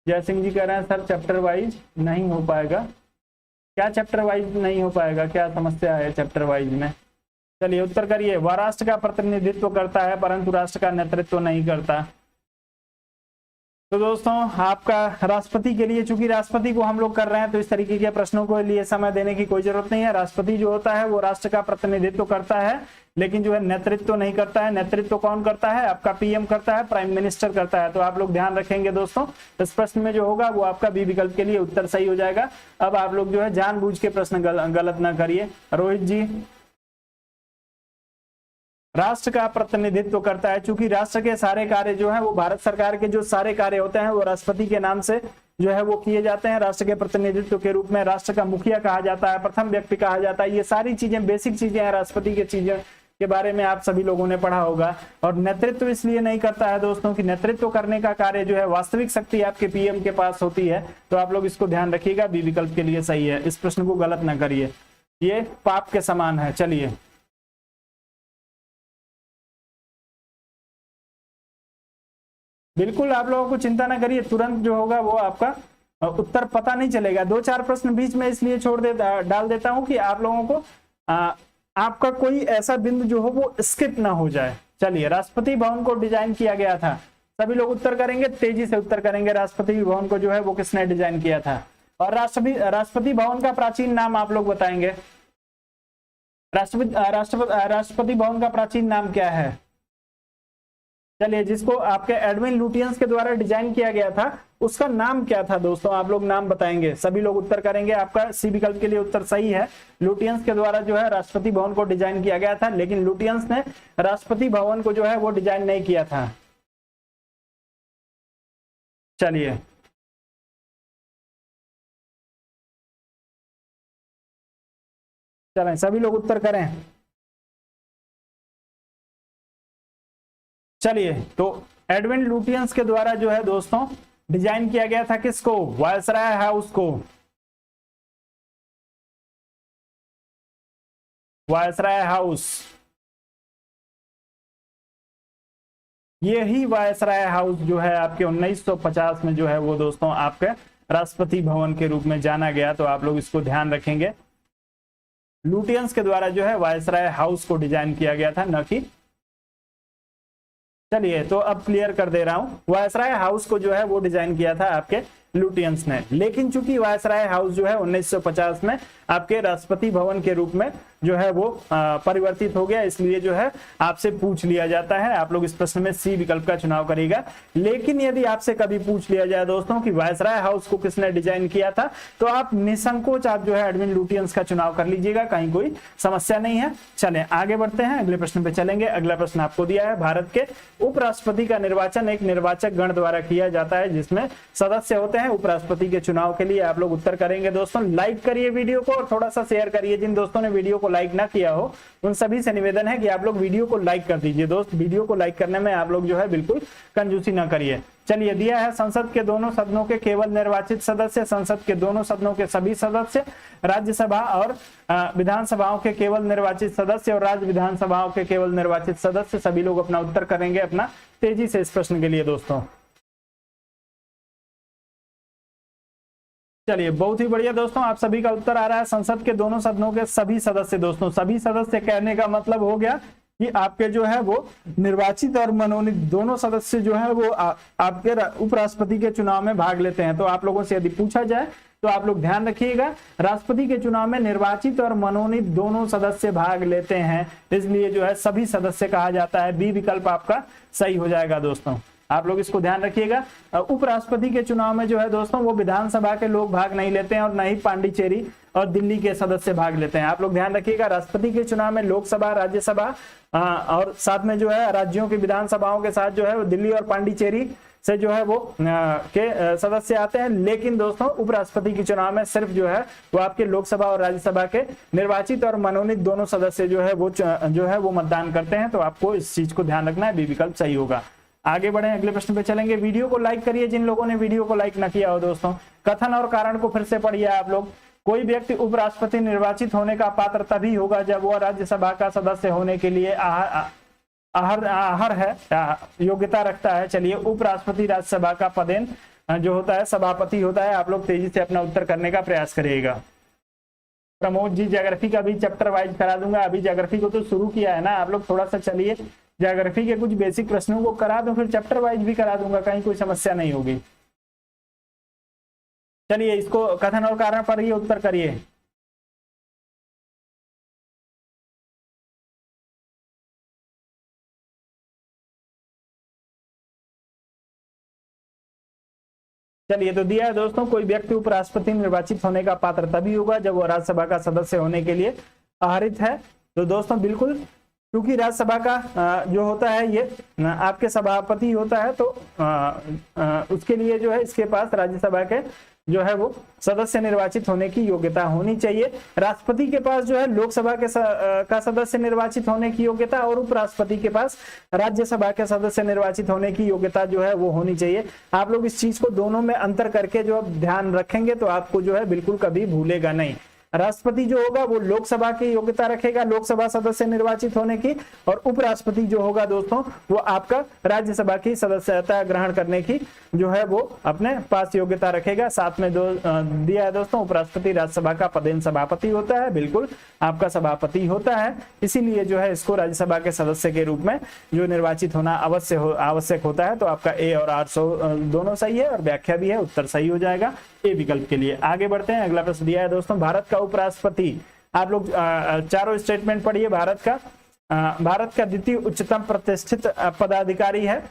जय सिंह जी कह रहे हैं सर चैप्टर वाइज नहीं हो पाएगा। क्या चैप्टर वाइज नहीं हो पाएगा? क्या समस्या है चैप्टर वाइज में? चलिए उत्तर करिए। वह राष्ट्र का प्रतिनिधित्व करता है परंतु राष्ट्र का नेतृत्व नहीं करता। तो दोस्तों आपका राष्ट्रपति के लिए, चूंकि राष्ट्रपति को हम लोग कर रहे हैं तो इस तरीके के प्रश्नों के लिए समय देने की कोई जरूरत नहीं है। राष्ट्रपति जो होता है वो राष्ट्र का प्रतिनिधित्व करता है, लेकिन जो है नेतृत्व नहीं करता है। नेतृत्व कौन करता है? आपका पीएम करता है, प्राइम मिनिस्टर करता है। तो आप लोग ध्यान रखेंगे दोस्तों, इस प्रश्न में जो होगा वो आपका बी विकल्प के लिए उत्तर सही हो जाएगा। अब आप लोग जो है जानबूझ के प्रश्न गलत ना करिए। रोहित जी, राष्ट्र का प्रतिनिधित्व करता है, चूंकि राष्ट्र के सारे कार्य जो है वो भारत सरकार के जो सारे कार्य होते हैं वो राष्ट्रपति के नाम से जो है वो किए जाते हैं। राष्ट्र के प्रतिनिधित्व के रूप में राष्ट्र का मुखिया कहा जाता है, प्रथम व्यक्ति कहा जाता है। ये सारी चीजें बेसिक चीजें हैं राष्ट्रपति की चीजें के बारे में आप सभी लोगों ने पढ़ा होगा। और नेतृत्व इसलिए नहीं करता है दोस्तों कि नेतृत्व करने का कार्य जो है वास्तविक शक्ति आपके पीएम के पास होती है। तो आप लोग इसको ध्यान रखिएगा, बी विकल्प के लिए सही है। इस प्रश्न को गलत ना करिए, ये पाप के समान है। चलिए बिल्कुल आप लोगों को चिंता ना करिए, तुरंत जो होगा वो आपका उत्तर पता नहीं चलेगा। 2-4 प्रश्न बीच में इसलिए डाल देता हूं कि आप लोगों को आपका कोई ऐसा बिंदु जो हो वो स्किप ना हो जाए। चलिए, राष्ट्रपति भवन को डिजाइन किया गया था, सभी लोग उत्तर करेंगे, तेजी से उत्तर करेंगे। राष्ट्रपति भवन को जो है वो किसने डिजाइन किया था? और राष्ट्रपति भवन का प्राचीन नाम आप लोग बताएंगे। राष्ट्रपति भवन का प्राचीन नाम क्या है? चलिए, जिसको आपके एडविन लुटियंस के द्वारा डिजाइन किया गया था उसका नाम क्या था दोस्तों? आप लोग नाम बताएंगे, सभी लोग उत्तर करेंगे। आपका सी विकल्प के लिए उत्तर सही है। लुटियंस के द्वारा जो है राष्ट्रपति भवन को डिजाइन किया गया था, लेकिन लुटियंस ने राष्ट्रपति भवन को जो है वो डिजाइन नहीं किया था। चलिए चलें सभी लोग उत्तर करें। चलिए, तो एडविन लुटियंस के द्वारा जो है दोस्तों डिजाइन किया गया था किसको? वायसराय हाउस को। वायसराय हाउस, यही वायसराय हाउस जो है आपके 1950 में जो है वो दोस्तों आपके राष्ट्रपति भवन के रूप में जाना गया। तो आप लोग इसको ध्यान रखेंगे, लुटियंस के द्वारा जो है वायसराय हाउस को डिजाइन किया गया था, न कि। चलिए, तो अब क्लियर कर दे रहा हूं, वायसराय हाउस को जो है वो डिजाइन किया था आपके लुटियंस ने। लेकिन चूंकि वायसराय हाउस जो है 1950 में आपके राष्ट्रपति भवन के रूप में जो है वो परिवर्तित हो गया, इसलिए जो है आपसे पूछ लिया जाता है। आप लोग इस प्रश्न में सी विकल्प का चुनाव करिएगा। लेकिन यदि आपसे कभी पूछ लिया जाए दोस्तों कि वायसराय हाउस को किसने डिजाइन किया था, तो आप निसंकोच आप जो है एडविन लुटियंस का चुनाव कर लीजिएगा, कहीं कोई समस्या नहीं है। चलें आगे बढ़ते हैं, अगले प्रश्न पे चलेंगे। अगला प्रश्न आपको दिया है, भारत के उपराष्ट्रपति का निर्वाचन एक निर्वाचक गण द्वारा किया जाता है जिसमें सदस्य होते हैं। उपराष्ट्रपति के चुनाव के लिए आप लोग उत्तर करेंगे दोस्तों। लाइक करिए वीडियो को और थोड़ा सा शेयर करिए। जिन दोस्तों ने वीडियो को लाइक ना किया हो उन सभी से निवेदन है कि आप लोग वीडियो को लाइक कर दीजिए। दोस्त, वीडियो को लाइक करने में आप लोग जो है बिल्कुल कंजूसी ना करिए। चलिए, दिया है संसद के दोनों सदनों के केवल निर्वाचित सदस्य, संसद के दोनों सदनों के सभी सदस्य, राज्यसभा और विधानसभाओं के केवल निर्वाचित सदस्य और राज्य विधानसभाओं के केवल निर्वाचित सदस्य। सभी लोग अपना उत्तर करेंगे अपना तेजी से इस प्रश्न के लिए दोस्तों। चलिए, बहुत ही बढ़िया दोस्तों, आप सभी का उत्तर आ रहा है संसद के दोनों सदनों के सभी सदस्य। दोस्तों, सभी सदस्य कहने का मतलब हो गया कि आपके जो है वो निर्वाचित और मनोनीत दोनों सदस्य जो है वो आपके उपराष्ट्रपति के चुनाव में भाग लेते हैं। तो आप लोगों से यदि पूछा जाए तो आप लोग ध्यान रखिएगा, राष्ट्रपति के चुनाव में निर्वाचित और मनोनीत दोनों सदस्य भाग लेते हैं, इसलिए जो है सभी सदस्य कहा जाता है। बी विकल्प आपका सही हो जाएगा दोस्तों, आप लोग इसको ध्यान रखिएगा। उपराष्ट्रपति के चुनाव में जो है दोस्तों वो विधानसभा के लोग भाग नहीं लेते हैं और न ही पांडिचेरी और दिल्ली के सदस्य भाग लेते हैं। आप लोग ध्यान रखिएगा, राष्ट्रपति के चुनाव में लोकसभा, राज्यसभा और साथ में जो है राज्यों की विधानसभाओं के साथ जो है दिल्ली और पांडिचेरी से जो है वो के सदस्य आते हैं। लेकिन दोस्तों उपराष्ट्रपति के चुनाव में सिर्फ जो है वो आपके लोकसभा और राज्यसभा के निर्वाचित और मनोनीत दोनों सदस्य जो है वो मतदान करते हैं। तो आपको इस चीज को ध्यान रखना है, बी विकल्प सही होगा। आगे बढ़े, अगले प्रश्न पे चलेंगे। वीडियो को लाइक करिए जिन लोगों ने वीडियो को लाइक ना किया हो दोस्तों। कथन और कारण को फिर से पढ़िए आप लोग। कोई व्यक्ति उपराष्ट्रपति निर्वाचित होने का पात्र तभी होगा जब वह राज्यसभा का सदस्य होने के लिए योग्यता रखता है। चलिए, उपराष्ट्रपति राज्यसभा का पदेन जो होता है सभापति होता है। आप लोग तेजी से अपना उत्तर करने का प्रयास करिएगा। प्रमोद जी, ज्योग्राफी का भी चैप्टर वाइज करा दूंगा। अभी ज्योग्राफी को तो शुरू किया है ना, आप लोग थोड़ा सा चलिए, ज्योग्राफी के कुछ बेसिक प्रश्नों को करा दूं, फिर चैप्टर वाइज भी करा दूंगा, कहीं कोई समस्या नहीं होगी। चलिए, इसको कथन और कारण पर ही उत्तर करिए। चलिए, तो दिया है दोस्तों, कोई व्यक्ति उपराष्ट्रपति निर्वाचित होने का पात्र तभी होगा जब वो राज्यसभा का सदस्य होने के लिए आहरित है। तो दोस्तों बिल्कुल, क्योंकि राज्यसभा का जो होता है ये आपके सभापति होता है, तो उसके लिए जो है इसके पास राज्यसभा के जो है वो सदस्य निर्वाचित होने की योग्यता होनी चाहिए। राष्ट्रपति के पास जो है लोकसभा के का सदस्य निर्वाचित होने की योग्यता और उपराष्ट्रपति के पास राज्यसभा के सदस्य निर्वाचित होने की योग्यता जो है वो होनी चाहिए। आप लोग इस चीज को दोनों में अंतर करके जो ध्यान रखेंगे तो आपको जो है बिल्कुल कभी भूलेगा नहीं। राष्ट्रपति जो होगा वो लोकसभा की योग्यता रखेगा, लोकसभा सदस्य निर्वाचित होने की, और उपराष्ट्रपति जो होगा दोस्तों वो आपका राज्यसभा की सदस्यता ग्रहण करने की जो है वो अपने पास योग्यता रखेगा। साथ में दिया है दोस्तों, उपराष्ट्रपति राज्यसभा का पदेन सभापति होता है, बिल्कुल आपका सभापति होता है, इसीलिए जो है इसको राज्यसभा के सदस्य के रूप में जो निर्वाचित होना आवश्यक होता है। तो आपका ए और आर दोनों सही है और व्याख्या भी है, उत्तर सही हो जाएगा ए विकल्प के लिए। आगे बढ़ते हैं, अगला प्रश्न दिया है दोस्तों, भारत का उपराष्ट्रपति, आप लोग चारों स्टेटमेंट पढ़िए। भारत का द्वितीय उच्चतम प्रतिष्ठित पदाधिकारी है।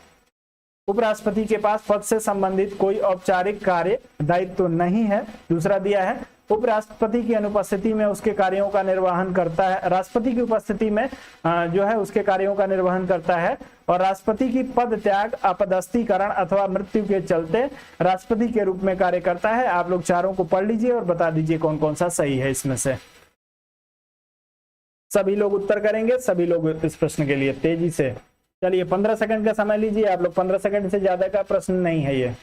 उपराष्ट्रपति के पास पद से संबंधित कोई औपचारिक कार्य दायित्व नहीं है। दूसरा दिया है, उपराष्ट्रपति की अनुपस्थिति में उसके कार्यों का निर्वहन करता है, राष्ट्रपति की उपस्थिति में जो है उसके कार्यों का निर्वहन करता है, और राष्ट्रपति की पद त्याग, अपदस्थीकरण अथवा मृत्यु के चलते राष्ट्रपति के रूप में कार्य करता है। आप लोग चारों को पढ़ लीजिए और बता दीजिए कौन कौन सा सही है इसमें से। सभी लोग उत्तर करेंगे, सभी लोग इस प्रश्न के लिए तेजी से। चलिए 15 सेकंड का समय लीजिए आप लोग, 15 सेकंड से ज्यादा का प्रश्न नहीं है ये।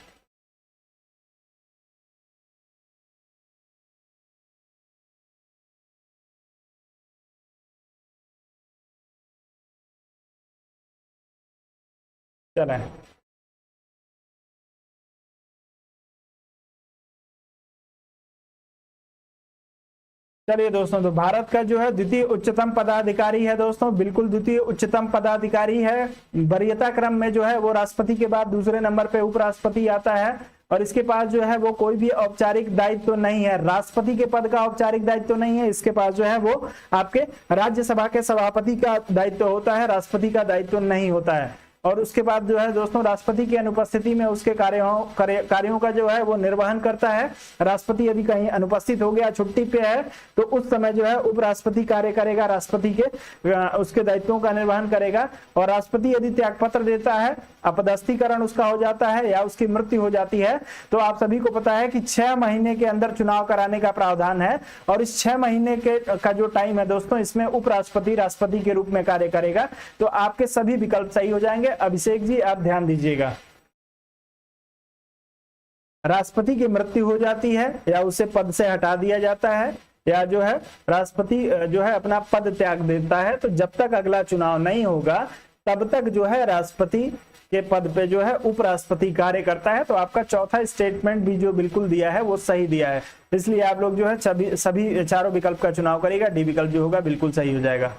चलें, चलिए दोस्तों, तो भारत का जो है द्वितीय उच्चतम पदाधिकारी है दोस्तों, बिल्कुल द्वितीय उच्चतम पदाधिकारी है। वरीयता क्रम में जो है वो राष्ट्रपति के बाद दूसरे नंबर पे उपराष्ट्रपति आता है, और इसके पास जो है वो कोई भी औपचारिक दायित्व तो नहीं है, राष्ट्रपति के पद का औपचारिक दायित्व तो नहीं है। इसके पास जो है वो आपके राज्यसभा के सभापति का दायित्व होता है, राष्ट्रपति का दायित्व नहीं होता है। और उसके बाद जो है दोस्तों राष्ट्रपति की अनुपस्थिति में उसके कार्यों का जो है वो निर्वहन करता है। राष्ट्रपति यदि कहीं अनुपस्थित हो गया, छुट्टी पे है, तो उस समय जो है उपराष्ट्रपति कार्य करेगा, राष्ट्रपति के उसके दायित्वों का निर्वहन करेगा। और राष्ट्रपति यदि त्यागपत्र देता है, अपदस्थीकरण उसका हो जाता है या उसकी मृत्यु हो जाती है, तो आप सभी को पता है कि 6 महीने के अंदर चुनाव कराने का प्रावधान है। और इस 6 महीने के का जो टाइम है दोस्तों, इसमें उपराष्ट्रपति राष्ट्रपति के रूप में कार्य करेगा। तो आपके सभी विकल्प सही हो जाएंगे। अभिषेक जी आप ध्यान दीजिएगा, राष्ट्रपति की मृत्यु हो जाती है या उसे पद से हटा दिया जाता है, या जो है राष्ट्रपति जो है अपना पद त्याग देता है, तो जब तक अगला चुनाव नहीं होगा तब तक जो है राष्ट्रपति के पद पे जो है उपराष्ट्रपति कार्य करता है। तो आपका चौथा स्टेटमेंट भी जो बिल्कुल दिया है वो सही दिया है, इसलिए आप लोग जो है सभी चारों विकल्प का चुनाव करेगा। डी विकल्प जो होगा बिल्कुल सही हो जाएगा।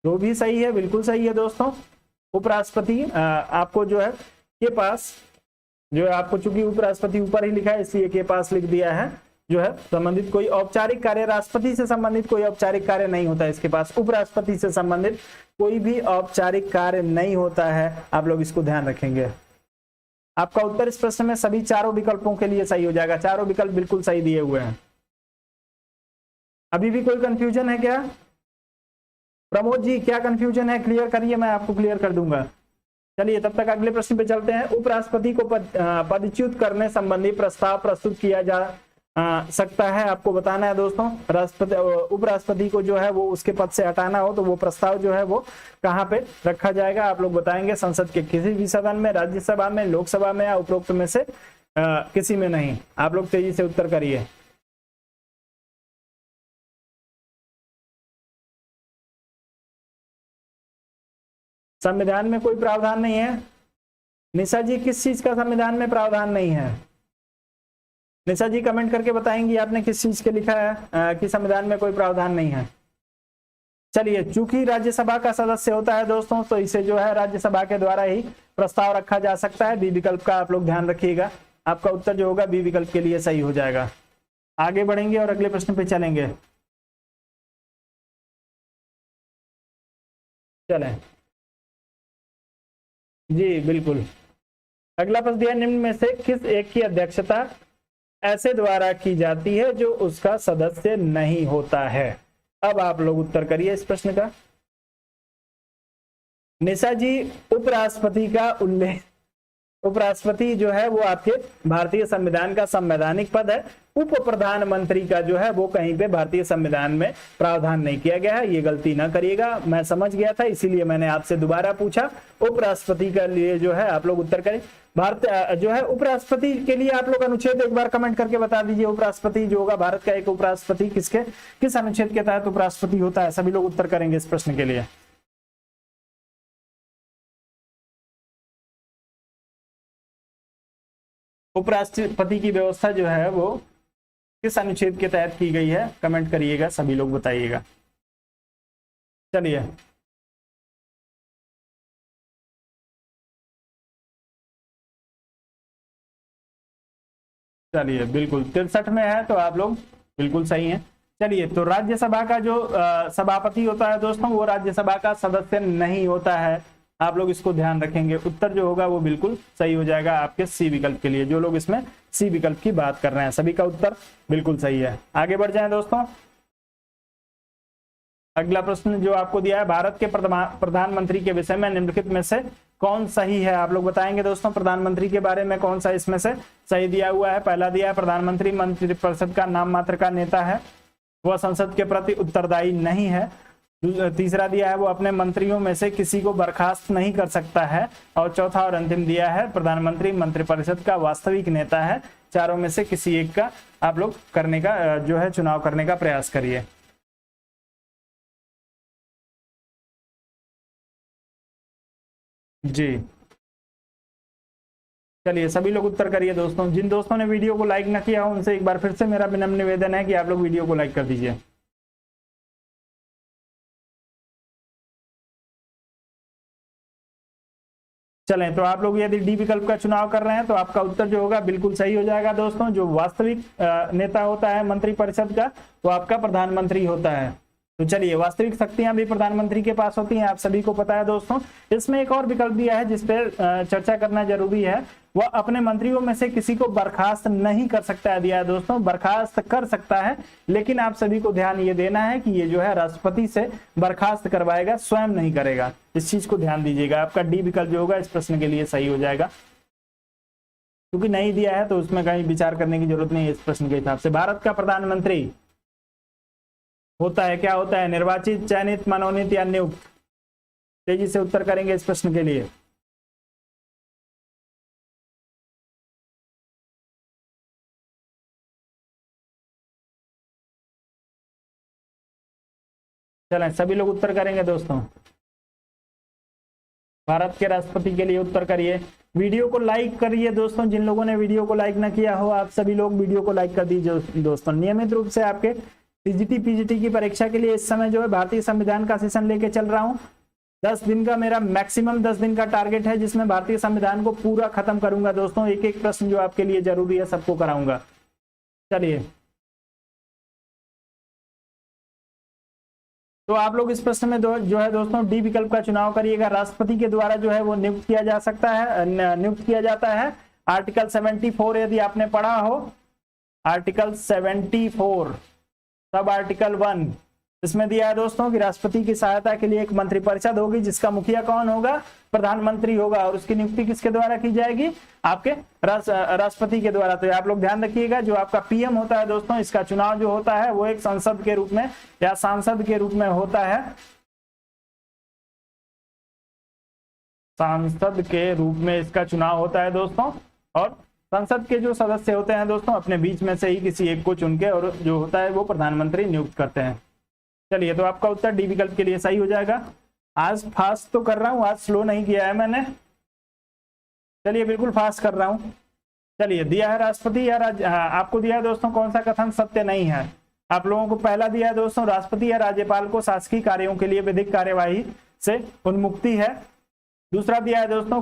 जो भी सही है बिल्कुल सही है दोस्तों। उपराष्ट्रपति आपको जो है के पास जो है, आपको चूंकि उपराष्ट्रपति ऊपर ही लिखा है इसलिए के पास लिख दिया है। जो है संबंधित कोई औपचारिक कार्य, राष्ट्रपति से संबंधित कोई औपचारिक कार्य नहीं होता है इसके पास, उपराष्ट्रपति से संबंधित कोई भी औपचारिक कार्य नहीं होता है। आप लोग इसको ध्यान रखेंगे। आपका उत्तर इस प्रश्न में सभी चारों विकल्पों के लिए सही हो जाएगा। चारों विकल्प बिल्कुल सही दिए हुए हैं। अभी भी कोई कंफ्यूजन है क्या? प्रमोद जी क्या कंफ्यूजन है, क्लियर करिए, मैं आपको क्लियर कर दूंगा। चलिए तब तक अगले प्रश्न पे चलते हैं। उपराष्ट्रपति को पदच्युत करने संबंधी प्रस्ताव प्रस्तुत किया जा सकता है। आपको बताना है दोस्तों, राष्ट्रपति उपराष्ट्रपति को जो है वो उसके पद से हटाना हो तो वो प्रस्ताव जो है वो कहाँ पे रखा जाएगा, आप लोग बताएंगे। संसद के किसी भी सदन में, राज्यसभा में, लोकसभा में या उपरोक्त में से किसी में नहीं। आप लोग तेजी से उत्तर करिए। संविधान में कोई प्रावधान नहीं है। निशा जी किस चीज का संविधान में प्रावधान नहीं है? निशा जी कमेंट करके बताएंगी आपने किस चीज के लिखा है कि संविधान में कोई प्रावधान नहीं है। चलिए, चूंकि राज्यसभा का सदस्य होता है दोस्तों, तो इसे जो है राज्यसभा के द्वारा ही प्रस्ताव रखा जा सकता है। बी विकल्प का आप लोग ध्यान रखिएगा। आपका उत्तर जो होगा बी विकल्प के लिए सही हो जाएगा। आगे बढ़ेंगे और अगले प्रश्न पे चलेंगे। चलें जी बिल्कुल। अगला प्रश्न दिया, निम्न में से किस एक की अध्यक्षता ऐसे द्वारा की जाती है जो उसका सदस्य नहीं होता है? अब आप लोग उत्तर करिए इस प्रश्न का। निशा जी, उपराष्ट्रपति का उल्लेख, उपराष्ट्रपति जो है वो आपके भारतीय संविधान का संवैधानिक पद है। उप प्रधानमंत्री का जो है वो कहीं पे भारतीय संविधान में प्रावधान नहीं किया गया है। ये गलती ना करिएगा, मैं समझ गया था इसीलिए मैंने आपसे दोबारा पूछा। उपराष्ट्रपति के लिए जो है आप लोग उत्तर करें। भारत जो है उपराष्ट्रपति के लिए आप लोग अनुच्छेद एक बार कमेंट करके बता दीजिए। उपराष्ट्रपति जो होगा, भारत का एक उपराष्ट्रपति किस अनुच्छेद के तहत उपराष्ट्रपति होता है? सभी लोग उत्तर करेंगे इस प्रश्न के लिए। उपराष्ट्रपति की व्यवस्था जो है वो किस अनुच्छेद के तहत की गई है? कमेंट करिएगा, सभी लोग बताइएगा। चलिए चलिए बिल्कुल 63 में है, तो आप लोग बिल्कुल सही हैं। चलिए, तो राज्यसभा का जो सभापति होता है दोस्तों, वो राज्यसभा का सदस्य नहीं होता है। आप लोग इसको ध्यान रखेंगे। उत्तर जो होगा वो बिल्कुल सही हो जाएगा आपके सी विकल्प के लिए। जो लोग इसमें सी विकल्प की बात कर रहे हैं सभी का उत्तर बिल्कुल सही है। आगे बढ़ जाएं दोस्तों। अगला प्रश्न जो आपको दिया है, भारत के प्रधानमंत्री के विषय में निम्नलिखित में से कौन सही है? आप लोग बताएंगे दोस्तों, प्रधानमंत्री के बारे में कौन सा इसमें से सही दिया हुआ है। पहला दिया है, प्रधानमंत्री मंत्रिपरिषद का नाम मात्र का नेता है, वह संसद के प्रति उत्तरदायी नहीं है, तीसरा दिया है वो अपने मंत्रियों में से किसी को बर्खास्त नहीं कर सकता है। और चौथा और अंतिम दिया है प्रधानमंत्री मंत्रिपरिषद का वास्तविक नेता है। चारों में से किसी एक का आप लोग करने का जो है चुनाव करने का प्रयास करिए। जी चलिए सभी लोग उत्तर करिए दोस्तों। जिन दोस्तों ने वीडियो को लाइक ना किया हो उनसे एक बार फिर से मेरा विनम्र निवेदन है कि आप लोग वीडियो को लाइक कर दीजिए। चलें तो आप लोग यदि डी विकल्प का चुनाव कर रहे हैं तो आपका उत्तर जो होगा बिल्कुल सही हो जाएगा दोस्तों। जो वास्तविक नेता होता है मंत्रिपरिषद का वो आपका प्रधानमंत्री होता है। तो चलिए वास्तविक शक्तियां भी प्रधानमंत्री के पास होती हैं, आप सभी को पता है दोस्तों। इसमें एक और विकल्प दिया है जिसपे चर्चा करना जरूरी है। वह अपने मंत्रियों में से किसी को बर्खास्त नहीं कर सकता है दिया है दोस्तों। बर्खास्त कर सकता है, लेकिन आप सभी को ध्यान ये देना है कि ये जो है राष्ट्रपति से बर्खास्त करवाएगा, स्वयं नहीं करेगा। इस चीज को ध्यान दीजिएगा। आपका डी विकल्प जो होगा इस प्रश्न के लिए सही हो जाएगा। क्योंकि नहीं दिया है तो उसमें कहीं विचार करने की जरूरत नहीं है। इस प्रश्न के हिसाब से भारत का प्रधानमंत्री होता है, क्या होता है? निर्वाचित, चयनित, मनोनीत या नियुक्त? तेजी से उत्तर करेंगे इस प्रश्न के लिए। चलें सभी लोग उत्तर करेंगे दोस्तों। भारत के राष्ट्रपति के लिए उत्तर करिए। वीडियो को लाइक करिए दोस्तों। जिन लोगों ने वीडियो को लाइक ना किया हो आप सभी लोग वीडियो को लाइक कर दीजिए दोस्तों। नियमित रूप से आपके टीजीटी पीजीटी की परीक्षा के लिए इस समय जो है भारतीय संविधान का सेशन लेके चल रहा हूं। 10 दिन का मेरा मैक्सिमम 10 दिन का टारगेट है जिसमें भारतीय संविधान को पूरा खत्म करूंगा दोस्तों। एक एक प्रश्न जो आपके लिए जरूरी है सबको कराऊंगा। चलिए तो आप लोग इस प्रश्न में जो है दोस्तों डी विकल्प का चुनाव करिएगा। राष्ट्रपति के द्वारा जो है वो नियुक्त किया जा सकता है, नियुक्त किया जाता है। आर्टिकल 74 यदि आपने पढ़ा हो, आर्टिकल 74 सब आर्टिकल 1 इसमें दिया है दोस्तों कि राष्ट्रपति की सहायता के लिए एक मंत्रिपरिषद होगी जिसका मुखिया कौन होगा? प्रधानमंत्री होगा। और उसकी नियुक्ति किसके द्वारा की जाएगी? आपके राष्ट्रपति के द्वारा। तो आप लोग ध्यान रखिएगा जो आपका पीएम होता है दोस्तों, इसका चुनाव जो होता है वो एक संसद के रूप में या सांसद के रूप में होता है। सांसद के रूप में इसका चुनाव होता है दोस्तों। और संसद के जो सदस्य होते हैं दोस्तों अपने बीच में से ही किसी एक को चुन के और जो होता है वो प्रधानमंत्री नियुक्त करते हैं। चलिए तो आपका उत्तर डी विकल्प के लिए सही हो जाएगा। आज फास्ट तो कर रहा हूं, आज स्लो नहीं किया है मैंने। चलिए बिल्कुल फास्ट कर रहा हूं। चलिए दिया है राष्ट्रपति या आपको दिया है दोस्तों कौन सा कथन सत्य नहीं है? आप लोगों को पहला दिया है दोस्तों राष्ट्रपति या राज्यपाल को शासकीय कार्यों के लिए विधिक कार्यवाही से उन्मुक्ति है। दूसरा दिया है दोस्तों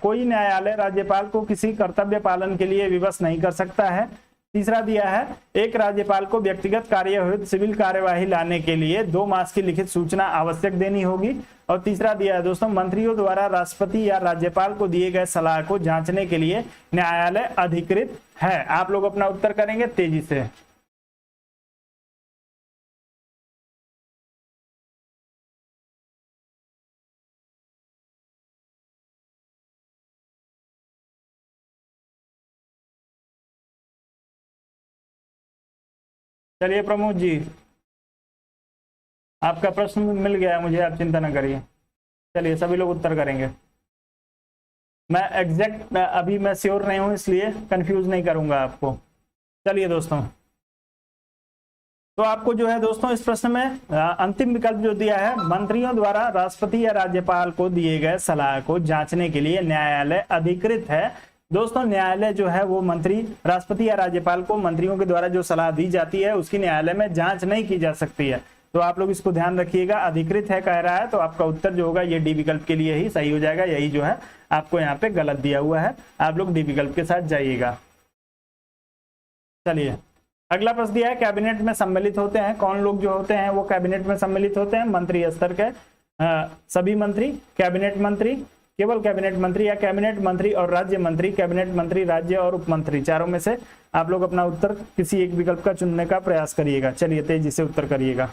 कोई न्यायालय राज्यपाल को किसी कर्तव्य पालन के लिए विवश नहीं कर सकता है। तीसरा दिया है एक राज्यपाल को व्यक्तिगत कार्य हेतु सिविल कार्यवाही लाने के लिए 2 मास की लिखित सूचना आवश्यक देनी होगी। और तीसरा दिया है दोस्तों मंत्रियों द्वारा राष्ट्रपति या राज्यपाल को दिए गए सलाह को जांचने के लिए न्यायालय अधिकृत है। आप लोग अपना उत्तर करेंगे तेजी से। चलिए प्रमोद जी आपका प्रश्न मिल गया है मुझे, आप चिंता न करिए। चलिए सभी लोग उत्तर करेंगे। मैं एग्जैक्ट अभी मैं श्योर नहीं हूं इसलिए कंफ्यूज नहीं करूंगा आपको। चलिए दोस्तों तो आपको जो है दोस्तों इस प्रश्न में अंतिम विकल्प जो दिया है मंत्रियों द्वारा राष्ट्रपति या राज्यपाल को दिए गए सलाह को जांचने के लिए न्यायालय अधिकृत है। दोस्तों न्यायालय जो है वो मंत्री राष्ट्रपति या राज्यपाल को मंत्रियों के द्वारा जो सलाह दी जाती है उसकी न्यायालय में जांच नहीं की जा सकती है। तो आप लोग इसको ध्यान रखिएगा। अधिकृत है कह रहा है तो आपका उत्तर जो होगा ये डी विकल्प के लिए ही सही हो जाएगा। यही जो है आपको यहाँ पे गलत दिया हुआ है, आप लोग डी विकल्प के साथ जाइएगा। चलिए अगला प्रश्न दिया है कैबिनेट में सम्मिलित होते हैं कौन लोग जो होते हैं वो कैबिनेट में सम्मिलित होते हैं? मंत्री स्तर के सभी मंत्री, कैबिनेट मंत्री, केवल कैबिनेट मंत्री या कैबिनेट मंत्री और राज्य मंत्री, कैबिनेट मंत्री, राज्य और उप मंत्री। चारों में से आप लोग अपना उत्तर किसी एक विकल्प का चुनने का प्रयास करिएगा। चलिए तेजी से उत्तर करिएगा।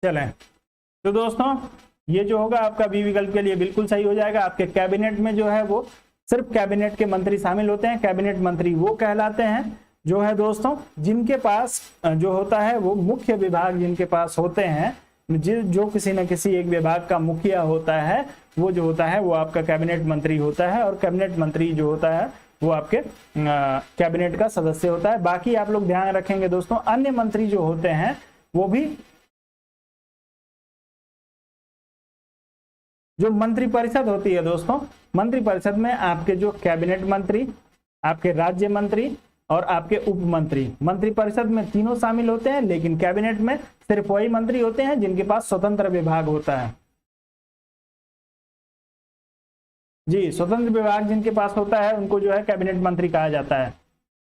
चलें, तो दोस्तों ये जो होगा आपका बी विकल्प के लिए बिल्कुल सही हो जाएगा। आपके कैबिनेट में जो है वो सिर्फ कैबिनेट के मंत्री शामिल होते हैं। कैबिनेट मंत्री वो कहलाते हैं जो है दोस्तों जिनके पास जो होता है वो मुख्य विभाग जिनके पास होते हैं, जो किसी न किसी एक विभाग का मुखिया होता है, वो जो होता है वो आपका कैबिनेट मंत्री होता है। और कैबिनेट मंत्री जो होता है वो आपके कैबिनेट का सदस्य होता है। बाकी आप लोग ध्यान रखेंगे दोस्तों, अन्य मंत्री जो होते हैं वो भी जो मंत्रिपरिषद होती है दोस्तों, मंत्रिपरिषद में आपके जो कैबिनेट मंत्री, आपके राज्य मंत्री और आपके उप मंत्री, मंत्रिपरिषद में तीनों शामिल होते हैं, लेकिन कैबिनेट में सिर्फ वही मंत्री होते हैं जिनके पास स्वतंत्र विभाग होता है। जी, स्वतंत्र विभाग जिनके पास होता है उनको जो है कैबिनेट मंत्री कहा जाता है।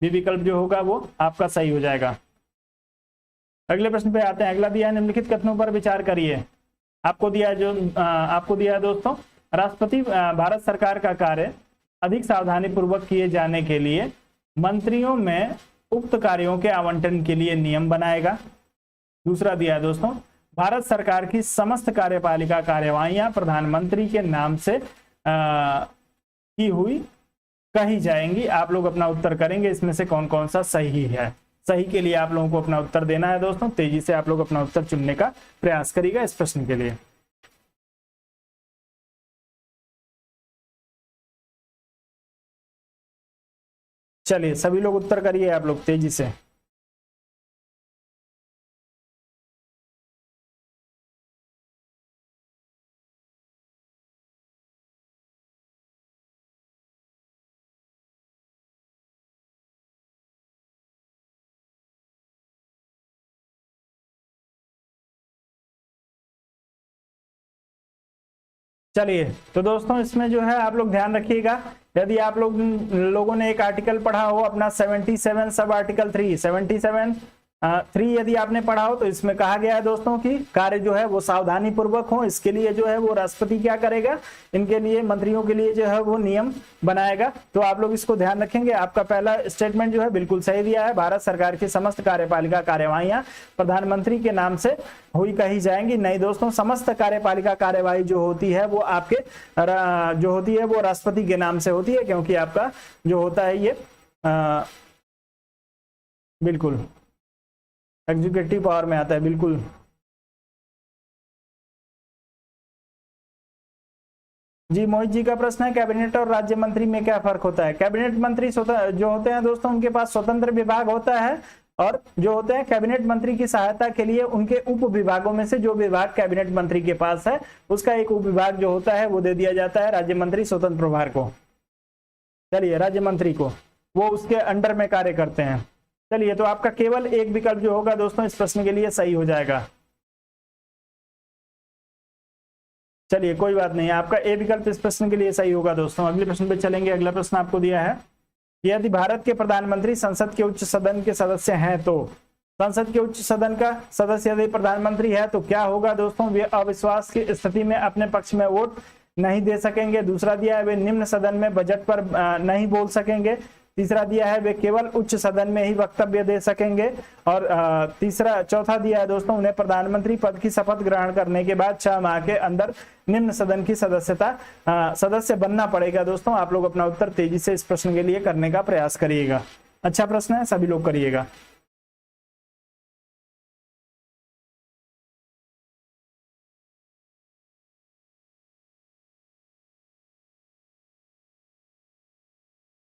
बी विकल्प जो होगा वो आपका सही हो जाएगा। अगले प्रश्न पे आते हैं। अगला दिया निम्नलिखित कथनों पर विचार करिए। आपको दिया है दोस्तों, राष्ट्रपति भारत सरकार का कार्य अधिक सावधानी पूर्वक किए जाने के लिए मंत्रियों में उक्त कार्यों के आवंटन के लिए नियम बनाएगा। दूसरा दिया है दोस्तों, भारत सरकार की समस्त कार्यपालिका कार्यवाहियां प्रधानमंत्री के नाम से की हुई कही जाएंगी। आप लोग अपना उत्तर करेंगे, इसमें से कौन कौन सा सही है। सही के लिए आप लोगों को अपना उत्तर देना है दोस्तों। तेजी से आप लोग अपना उत्तर चुनने का प्रयास करिएगा इस प्रश्न के लिए। चलिए सभी लोग उत्तर करिए आप लोग तेजी से। चलिए तो दोस्तों इसमें जो है आप लोग ध्यान रखिएगा, यदि आप लोगों ने एक आर्टिकल पढ़ा हो अपना 77 सब आर्टिकल 3 77 3 यदि आपने पढ़ा हो, तो इसमें कहा गया है दोस्तों कि कार्य जो है वो सावधानी पूर्वक हो। इसके लिए जो है वो राष्ट्रपति क्या करेगा, इनके लिए मंत्रियों के लिए जो है वो नियम बनाएगा। तो आप लोग इसको ध्यान रखेंगे। आपका पहला स्टेटमेंट जो है बिल्कुल सही दिया है। भारत सरकार की समस्त कार्यपालिका कार्यवाहियां प्रधानमंत्री के नाम से हुई कही जाएंगी। नहीं दोस्तों, समस्त कार्यपालिका कार्यवाही जो होती है वो आपके जो होती है वो राष्ट्रपति के नाम से होती है, क्योंकि आपका जो होता है ये बिल्कुल एग्जीक्यूटिव पावर में आता है। बिल्कुल जी, मोहित जी का प्रश्न है कैबिनेट और राज्य मंत्री में क्या फर्क होता है। कैबिनेट मंत्री जो होते हैं दोस्तों उनके पास स्वतंत्र विभाग होता है, और जो होते हैं कैबिनेट मंत्री की सहायता के लिए उनके उप विभागों में से जो विभाग कैबिनेट मंत्री के पास है उसका एक उप विभाग जो होता है वो दे दिया जाता है राज्य मंत्री स्वतंत्र प्रभार को। चलिए, राज्य मंत्री को, वो उसके अंडर में कार्य करते हैं। चलिए, तो आपका केवल एक विकल्प जो होगा दोस्तों इस प्रश्न के लिए सही हो जाएगा। चलिए कोई बात नहीं, आपका ए विकल्प इस प्रश्न के लिए सही होगा दोस्तों। अगले प्रश्न पे चलेंगे। अगला प्रश्न आपको दिया है, यदि भारत के प्रधानमंत्री संसद के उच्च सदन के सदस्य हैं तो संसद के उच्च सदन का सदस्य यदि प्रधानमंत्री है तो क्या होगा दोस्तों, वे अविश्वास की स्थिति में अपने पक्ष में वोट नहीं दे सकेंगे। दूसरा दिया है, वे निम्न सदन में बजट पर नहीं बोल सकेंगे। तीसरा दिया है, वे केवल उच्च सदन में ही वक्तव्य दे सकेंगे। और चौथा दिया है दोस्तों, उन्हें प्रधानमंत्री पद की शपथ ग्रहण करने के बाद 6 माह के अंदर निम्न सदन की सदस्य बनना पड़ेगा। दोस्तों आप लोग अपना उत्तर तेजी से इस प्रश्न के लिए करने का प्रयास करिएगा। अच्छा प्रश्न है, सभी लोग करिएगा।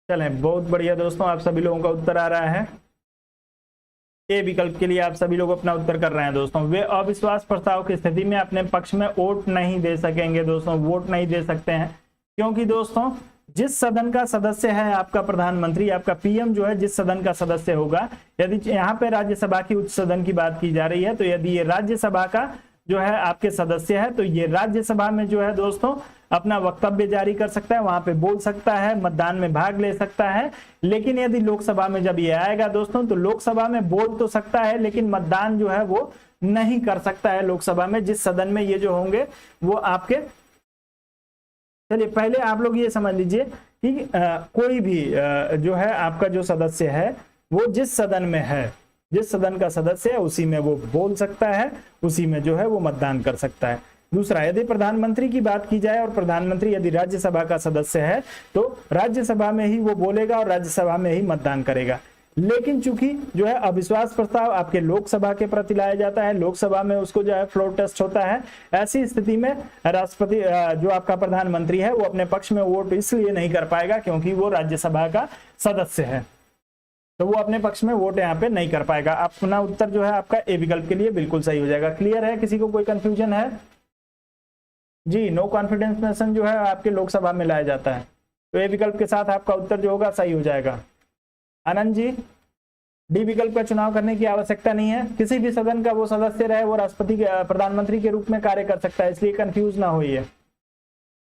चलें, बहुत बढ़िया दोस्तों, आप सभी लोगों का उत्तर आ रहा है। ए विकल्प के लिए आप सभी लोग अपना उत्तर कर रहे हैं दोस्तों। वे अविश्वास प्रस्ताव की स्थिति में अपने पक्ष में वोट नहीं दे सकेंगे। दोस्तों वोट नहीं दे सकते हैं क्योंकि दोस्तों जिस सदन का सदस्य है आपका प्रधानमंत्री, आपका पीएम जो है जिस सदन का सदस्य होगा, यदि यहाँ पे राज्यसभा की उच्च सदन की बात की जा रही है, तो यदि ये राज्यसभा का जो है आपके सदस्य है तो ये राज्यसभा में जो है दोस्तों अपना वक्तव्य जारी कर सकता है, वहां पे बोल सकता है, मतदान में भाग ले सकता है। लेकिन यदि लोकसभा में जब ये आएगा दोस्तों तो लोकसभा में बोल तो सकता है लेकिन मतदान जो है वो नहीं कर सकता है लोकसभा में, जिस सदन में ये जो होंगे वो आपके। चलिए पहले आप लोग ये समझ लीजिए कि कोई भी जो है आपका जो सदस्य है वो जिस सदन में है जिस सदन का सदस्य है उसी में वो बोल सकता है, उसी में जो है वो मतदान कर सकता है। दूसरा, यदि प्रधानमंत्री की बात की जाए और प्रधानमंत्री यदि राज्यसभा का सदस्य है तो राज्यसभा में ही वो बोलेगा और राज्यसभा में ही मतदान करेगा। लेकिन चूंकि जो है अविश्वास प्रस्ताव आपके लोकसभा के प्रति लाया जाता है, लोकसभा में उसको जो है फ्लोर टेस्ट होता है, ऐसी स्थिति में राष्ट्रपति जो आपका प्रधानमंत्री है वो अपने पक्ष में वोट इसलिए नहीं कर पाएगा क्योंकि वो राज्यसभा का सदस्य है, तो वो अपने पक्ष में वोट यहाँ पे नहीं कर पाएगा। अपना उत्तर जो है आपका ए विकल्प के लिए बिल्कुल सही हो जाएगा। क्लियर है? किसी को कोई कंफ्यूजन है? जी, नो कॉन्फिडेंस मोशन जो है आपके लोकसभा में लाया जाता है, तो ए विकल्प के साथ आपका उत्तर जो होगा सही हो जाएगा। आनंद जी, डी विकल्प का चुनाव करने की आवश्यकता नहीं है, किसी भी सदन का वो सदस्य रहे वो राष्ट्रपति प्रधानमंत्री के रूप में कार्य कर सकता है, इसलिए कंफ्यूज ना होइए,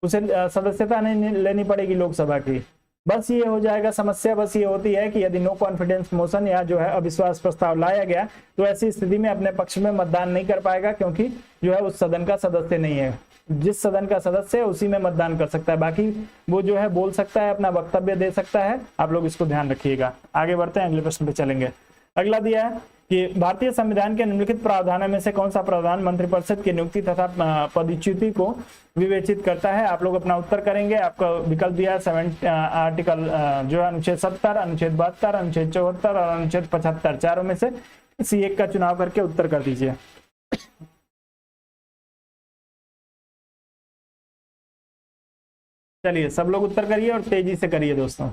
उसे सदस्यता नहीं लेनी पड़ेगी लोकसभा की। बस ये हो जाएगा। समस्या बस ये होती है कि यदि नो कॉन्फिडेंस मोशन या जो है अविश्वास प्रस्ताव लाया गया तो ऐसी स्थिति में अपने पक्ष में मतदान नहीं कर पाएगा क्योंकि जो है उस सदन का सदस्य नहीं है। जिस सदन का सदस्य है उसी में मतदान कर सकता है, बाकी वो जो है बोल सकता है, अपना वक्तव्य दे सकता है। आप लोग इसको ध्यान रखिएगा। आगे बढ़ते हैं, अगले प्रश्न पे चलेंगे। अगला दिया है कि भारतीय संविधान के निम्नलिखित प्रावधानों में से कौन सा प्रावधान मंत्रिपरिषद की नियुक्ति तथा पदच्युति को विवेचित करता है। आप लोग अपना उत्तर करेंगे। आपका विकल्प दिया है आर्टिकल जो है अनुच्छेद 70, अनुच्छेद 72, अनुच्छेद 74 और अनुच्छेद 75। चारों में से किसी एक का चुनाव करके उत्तर कर दीजिए। चलिए सब लोग उत्तर करिए और तेजी से करिए दोस्तों।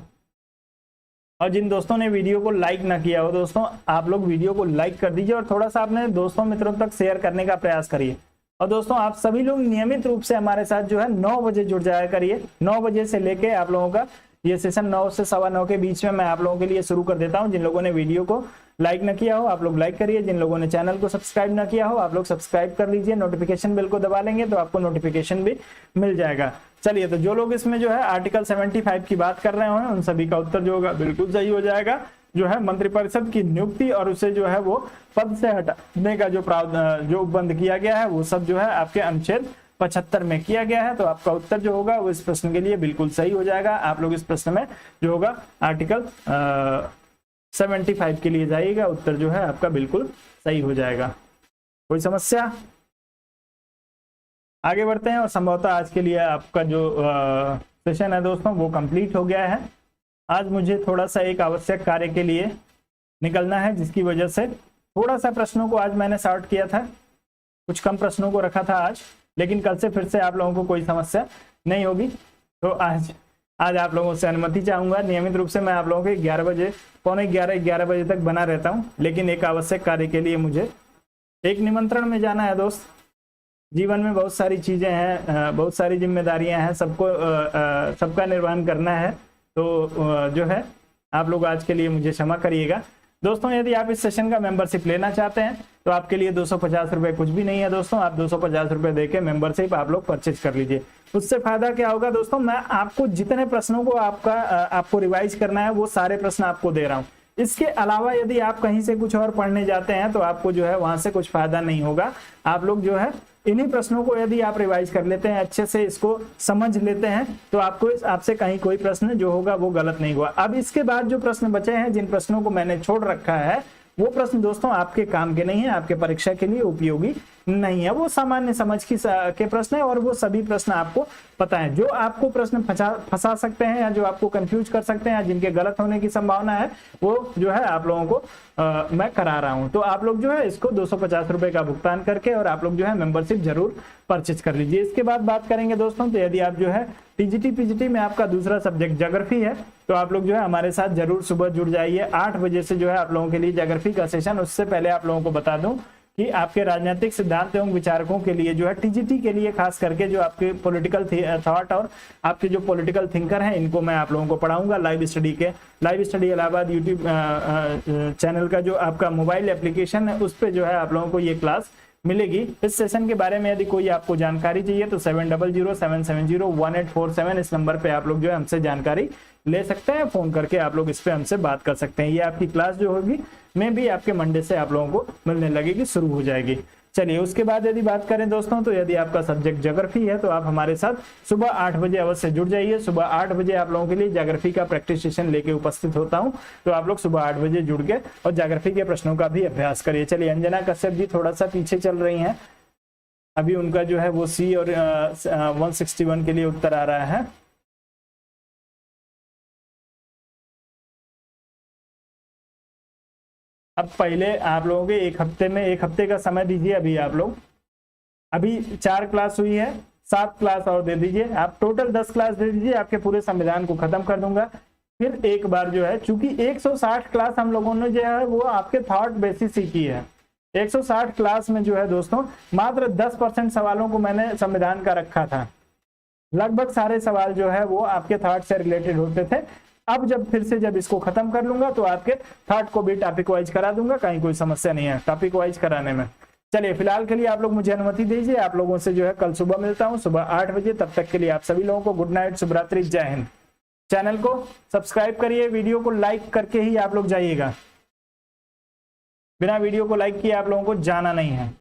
और जिन दोस्तों ने वीडियो को लाइक ना किया हो दोस्तों, आप लोग वीडियो को लाइक कर दीजिए और थोड़ा सा अपने दोस्तों मित्रों तक शेयर करने का प्रयास करिए। और दोस्तों आप सभी लोग नियमित रूप से हमारे साथ जो है 9 बजे जुड़ जाया करिए। 9 बजे से लेके आप लोगों का ये सेशन 9 से 9:15 के बीच में मैं आप लोगों के लिए शुरू कर देता हूं। जिन लोगों ने वीडियो को लाइक ना किया हो आप लोग लाइक करिए, जिन लोगों ने चैनल को सब्सक्राइब ना किया हो आप लोग सब्सक्राइब कर लीजिए, नोटिफिकेशन बेल को दबा लेंगे तो आपको नोटिफिकेशन भी मिल जाएगा। चलिए, तो जो लोग इसमें जो है आर्टिकल 75 की बात कर रहे हो उन सभी का उत्तर जो होगा बिल्कुल सही हो जाएगा। जो है मंत्रिपरिषद की नियुक्ति और उसे जो है वो पद से हटाने का जो बंद किया गया है वो सब जो है आपके अनुच्छेद 75 में किया गया है। तो आपका उत्तर जो होगा वो इस प्रश्न के लिए बिल्कुल सही हो जाएगा। आप लोग इस प्रश्न में जो होगा आर्टिकल 75 के लिए जाइएगा, उत्तर जो है आपका बिल्कुल सही हो जाएगा। कोई समस्या? आगे बढ़ते हैं और संभवतः आज के लिए आपका जो सेशन है दोस्तों वो कंप्लीट हो गया है। आज मुझे थोड़ा सा एक आवश्यक कार्य के लिए निकलना है, जिसकी वजह से थोड़ा सा प्रश्नों को आज मैंने सॉर्ट किया था, कुछ कम प्रश्नों को रखा था आज, लेकिन कल से फिर से आप लोगों को कोई समस्या नहीं होगी। तो आज आप लोगों से अनुमति चाहूंगा। नियमित रूप से मैं आप लोगों को 11 बजे, पौने 11 बजे तक बना रहता हूं, लेकिन एक आवश्यक कार्य के लिए मुझे एक निमंत्रण में जाना है दोस्त। जीवन में बहुत सारी चीजें हैं, बहुत सारी जिम्मेदारियां हैं, सबका निर्वहन करना है। तो जो है आप लोग आज के लिए मुझे क्षमा करिएगा दोस्तों। यदि आप इस सेशन का मेंबरशिप लेना चाहते हैं तो आपके लिए 250 रुपए कुछ भी नहीं है दोस्तों। आप 250 रुपए देके मेंबरशिप आप लोग परचेज कर लीजिए। उससे फायदा क्या होगा दोस्तों, मैं आपको जितने प्रश्नों को आपको रिवाइज करना है वो सारे प्रश्न आपको दे रहा हूँ। इसके अलावा यदि आप कहीं से कुछ और पढ़ने जाते हैं तो आपको जो है वहां से कुछ फायदा नहीं होगा। आप लोग जो है इन्हीं प्रश्नों को यदि आप रिवाइज कर लेते हैं, अच्छे से इसको समझ लेते हैं, तो आपसे कहीं कोई प्रश्न जो होगा वो गलत नहीं हुआ। अब इसके बाद जो प्रश्न बचे हैं, जिन प्रश्नों को मैंने छोड़ रखा है, वो प्रश्न दोस्तों आपके काम के नहीं है, आपके परीक्षा के लिए उपयोगी नहीं है। वो सामान्य समझ के प्रश्न है और वो सभी प्रश्न आपको पता है। जो आपको प्रश्न फंसा सकते हैं या जो आपको कंफ्यूज कर सकते हैं या जिनके गलत होने की संभावना है, वो जो है आप लोगों को मैं करा रहा हूं। तो आप लोग जो है इसको 250 रुपए का भुगतान करके और आप लोग जो है मेंबरशिप जरूर परचेज कर लीजिए। इसके बाद बात करेंगे दोस्तों, तो यदि आप जो है टीजीटी पीजीटी में आपका दूसरा सब्जेक्ट ज्योग्राफी है तो आप लोग जो है हमारे साथ जरूर सुबह जुड़ जाइए। 8 बजे से जो है आप लोगों के लिए ज्योग्राफी का सेशन। उससे पहले आप लोगों को बता दूं कि आपके राजनीतिक सिद्धांत एवं विचारकों के लिए जो है टीजीटी के लिए खास करके जो आपके पॉलिटिकल थॉट और आपके जो पॉलिटिकल थिंकर हैं, इनको मैं आप लोगों को पढ़ाऊंगा live study Allahabad YouTube channel का जो आपका मोबाइल एप्लीकेशन है उस पर जो है आप लोगों को ये क्लास मिलेगी। इस सेशन के बारे में यदि कोई आपको जानकारी चाहिए तो 7007701847 इस नंबर पे आप लोग जो है हमसे जानकारी ले सकते हैं। फोन करके आप लोग इस पे हमसे बात कर सकते हैं। ये आपकी क्लास जो होगी में भी आपके मंडे से आप लोगों को मिलने लगेगी, शुरू हो जाएगी। चलिए उसके बाद यदि बात करें दोस्तों, तो यदि आपका सब्जेक्ट ज्योग्राफी है तो आप हमारे साथ सुबह 8 बजे अवश्य जुड़ जाइए। सुबह 8 बजे आप लोगों के लिए ज्योग्राफी का प्रैक्टिस सेशन लेके उपस्थित होता हूं, तो आप लोग सुबह 8 बजे जुड़ के और ज्योग्राफी के प्रश्नों का भी अभ्यास करिए। चलिए अंजना कश्यप जी थोड़ा सा पीछे चल रही हैं, अभी उनका जो है वो सी और 161 के लिए उत्तर आ रहा है। अब पहले आप लोगों के एक हफ्ते का समय दीजिए। अभी आप लोग अभी 4 क्लास हुई है, 7 क्लास और दे दीजिए। आप टोटल 10 क्लास दे दीजिए, आपके पूरे संविधान को खत्म कर दूंगा। फिर एक बार जो है, चूंकि 160 क्लास हम लोगों ने जो है वो आपके थॉट बेसिस ही की है। 160 क्लास में जो है दोस्तों मात्र 10% सवालों को मैंने संविधान का रखा था। लगभग सारे सवाल जो है वो आपके थॉट से रिलेटेड होते थे। अब जब इसको खत्म कर लूंगा तो आपके थॉट को भी टॉपिक वाइज करा दूंगा, कहीं कोई समस्या नहीं है टॉपिक वाइज कराने में। चलिए फिलहाल के लिए आप लोग मुझे अनुमति दीजिए। आप लोगों से जो है कल सुबह मिलता हूं, सुबह 8 बजे। तब तक के लिए आप सभी लोगों को गुड नाइट, शुभ रात्रि, जय हिंद। चैनल को सब्सक्राइब करिए, वीडियो को लाइक करके ही आप लोग जाइएगा। बिना वीडियो को लाइक किए आप लोगों को जाना नहीं है।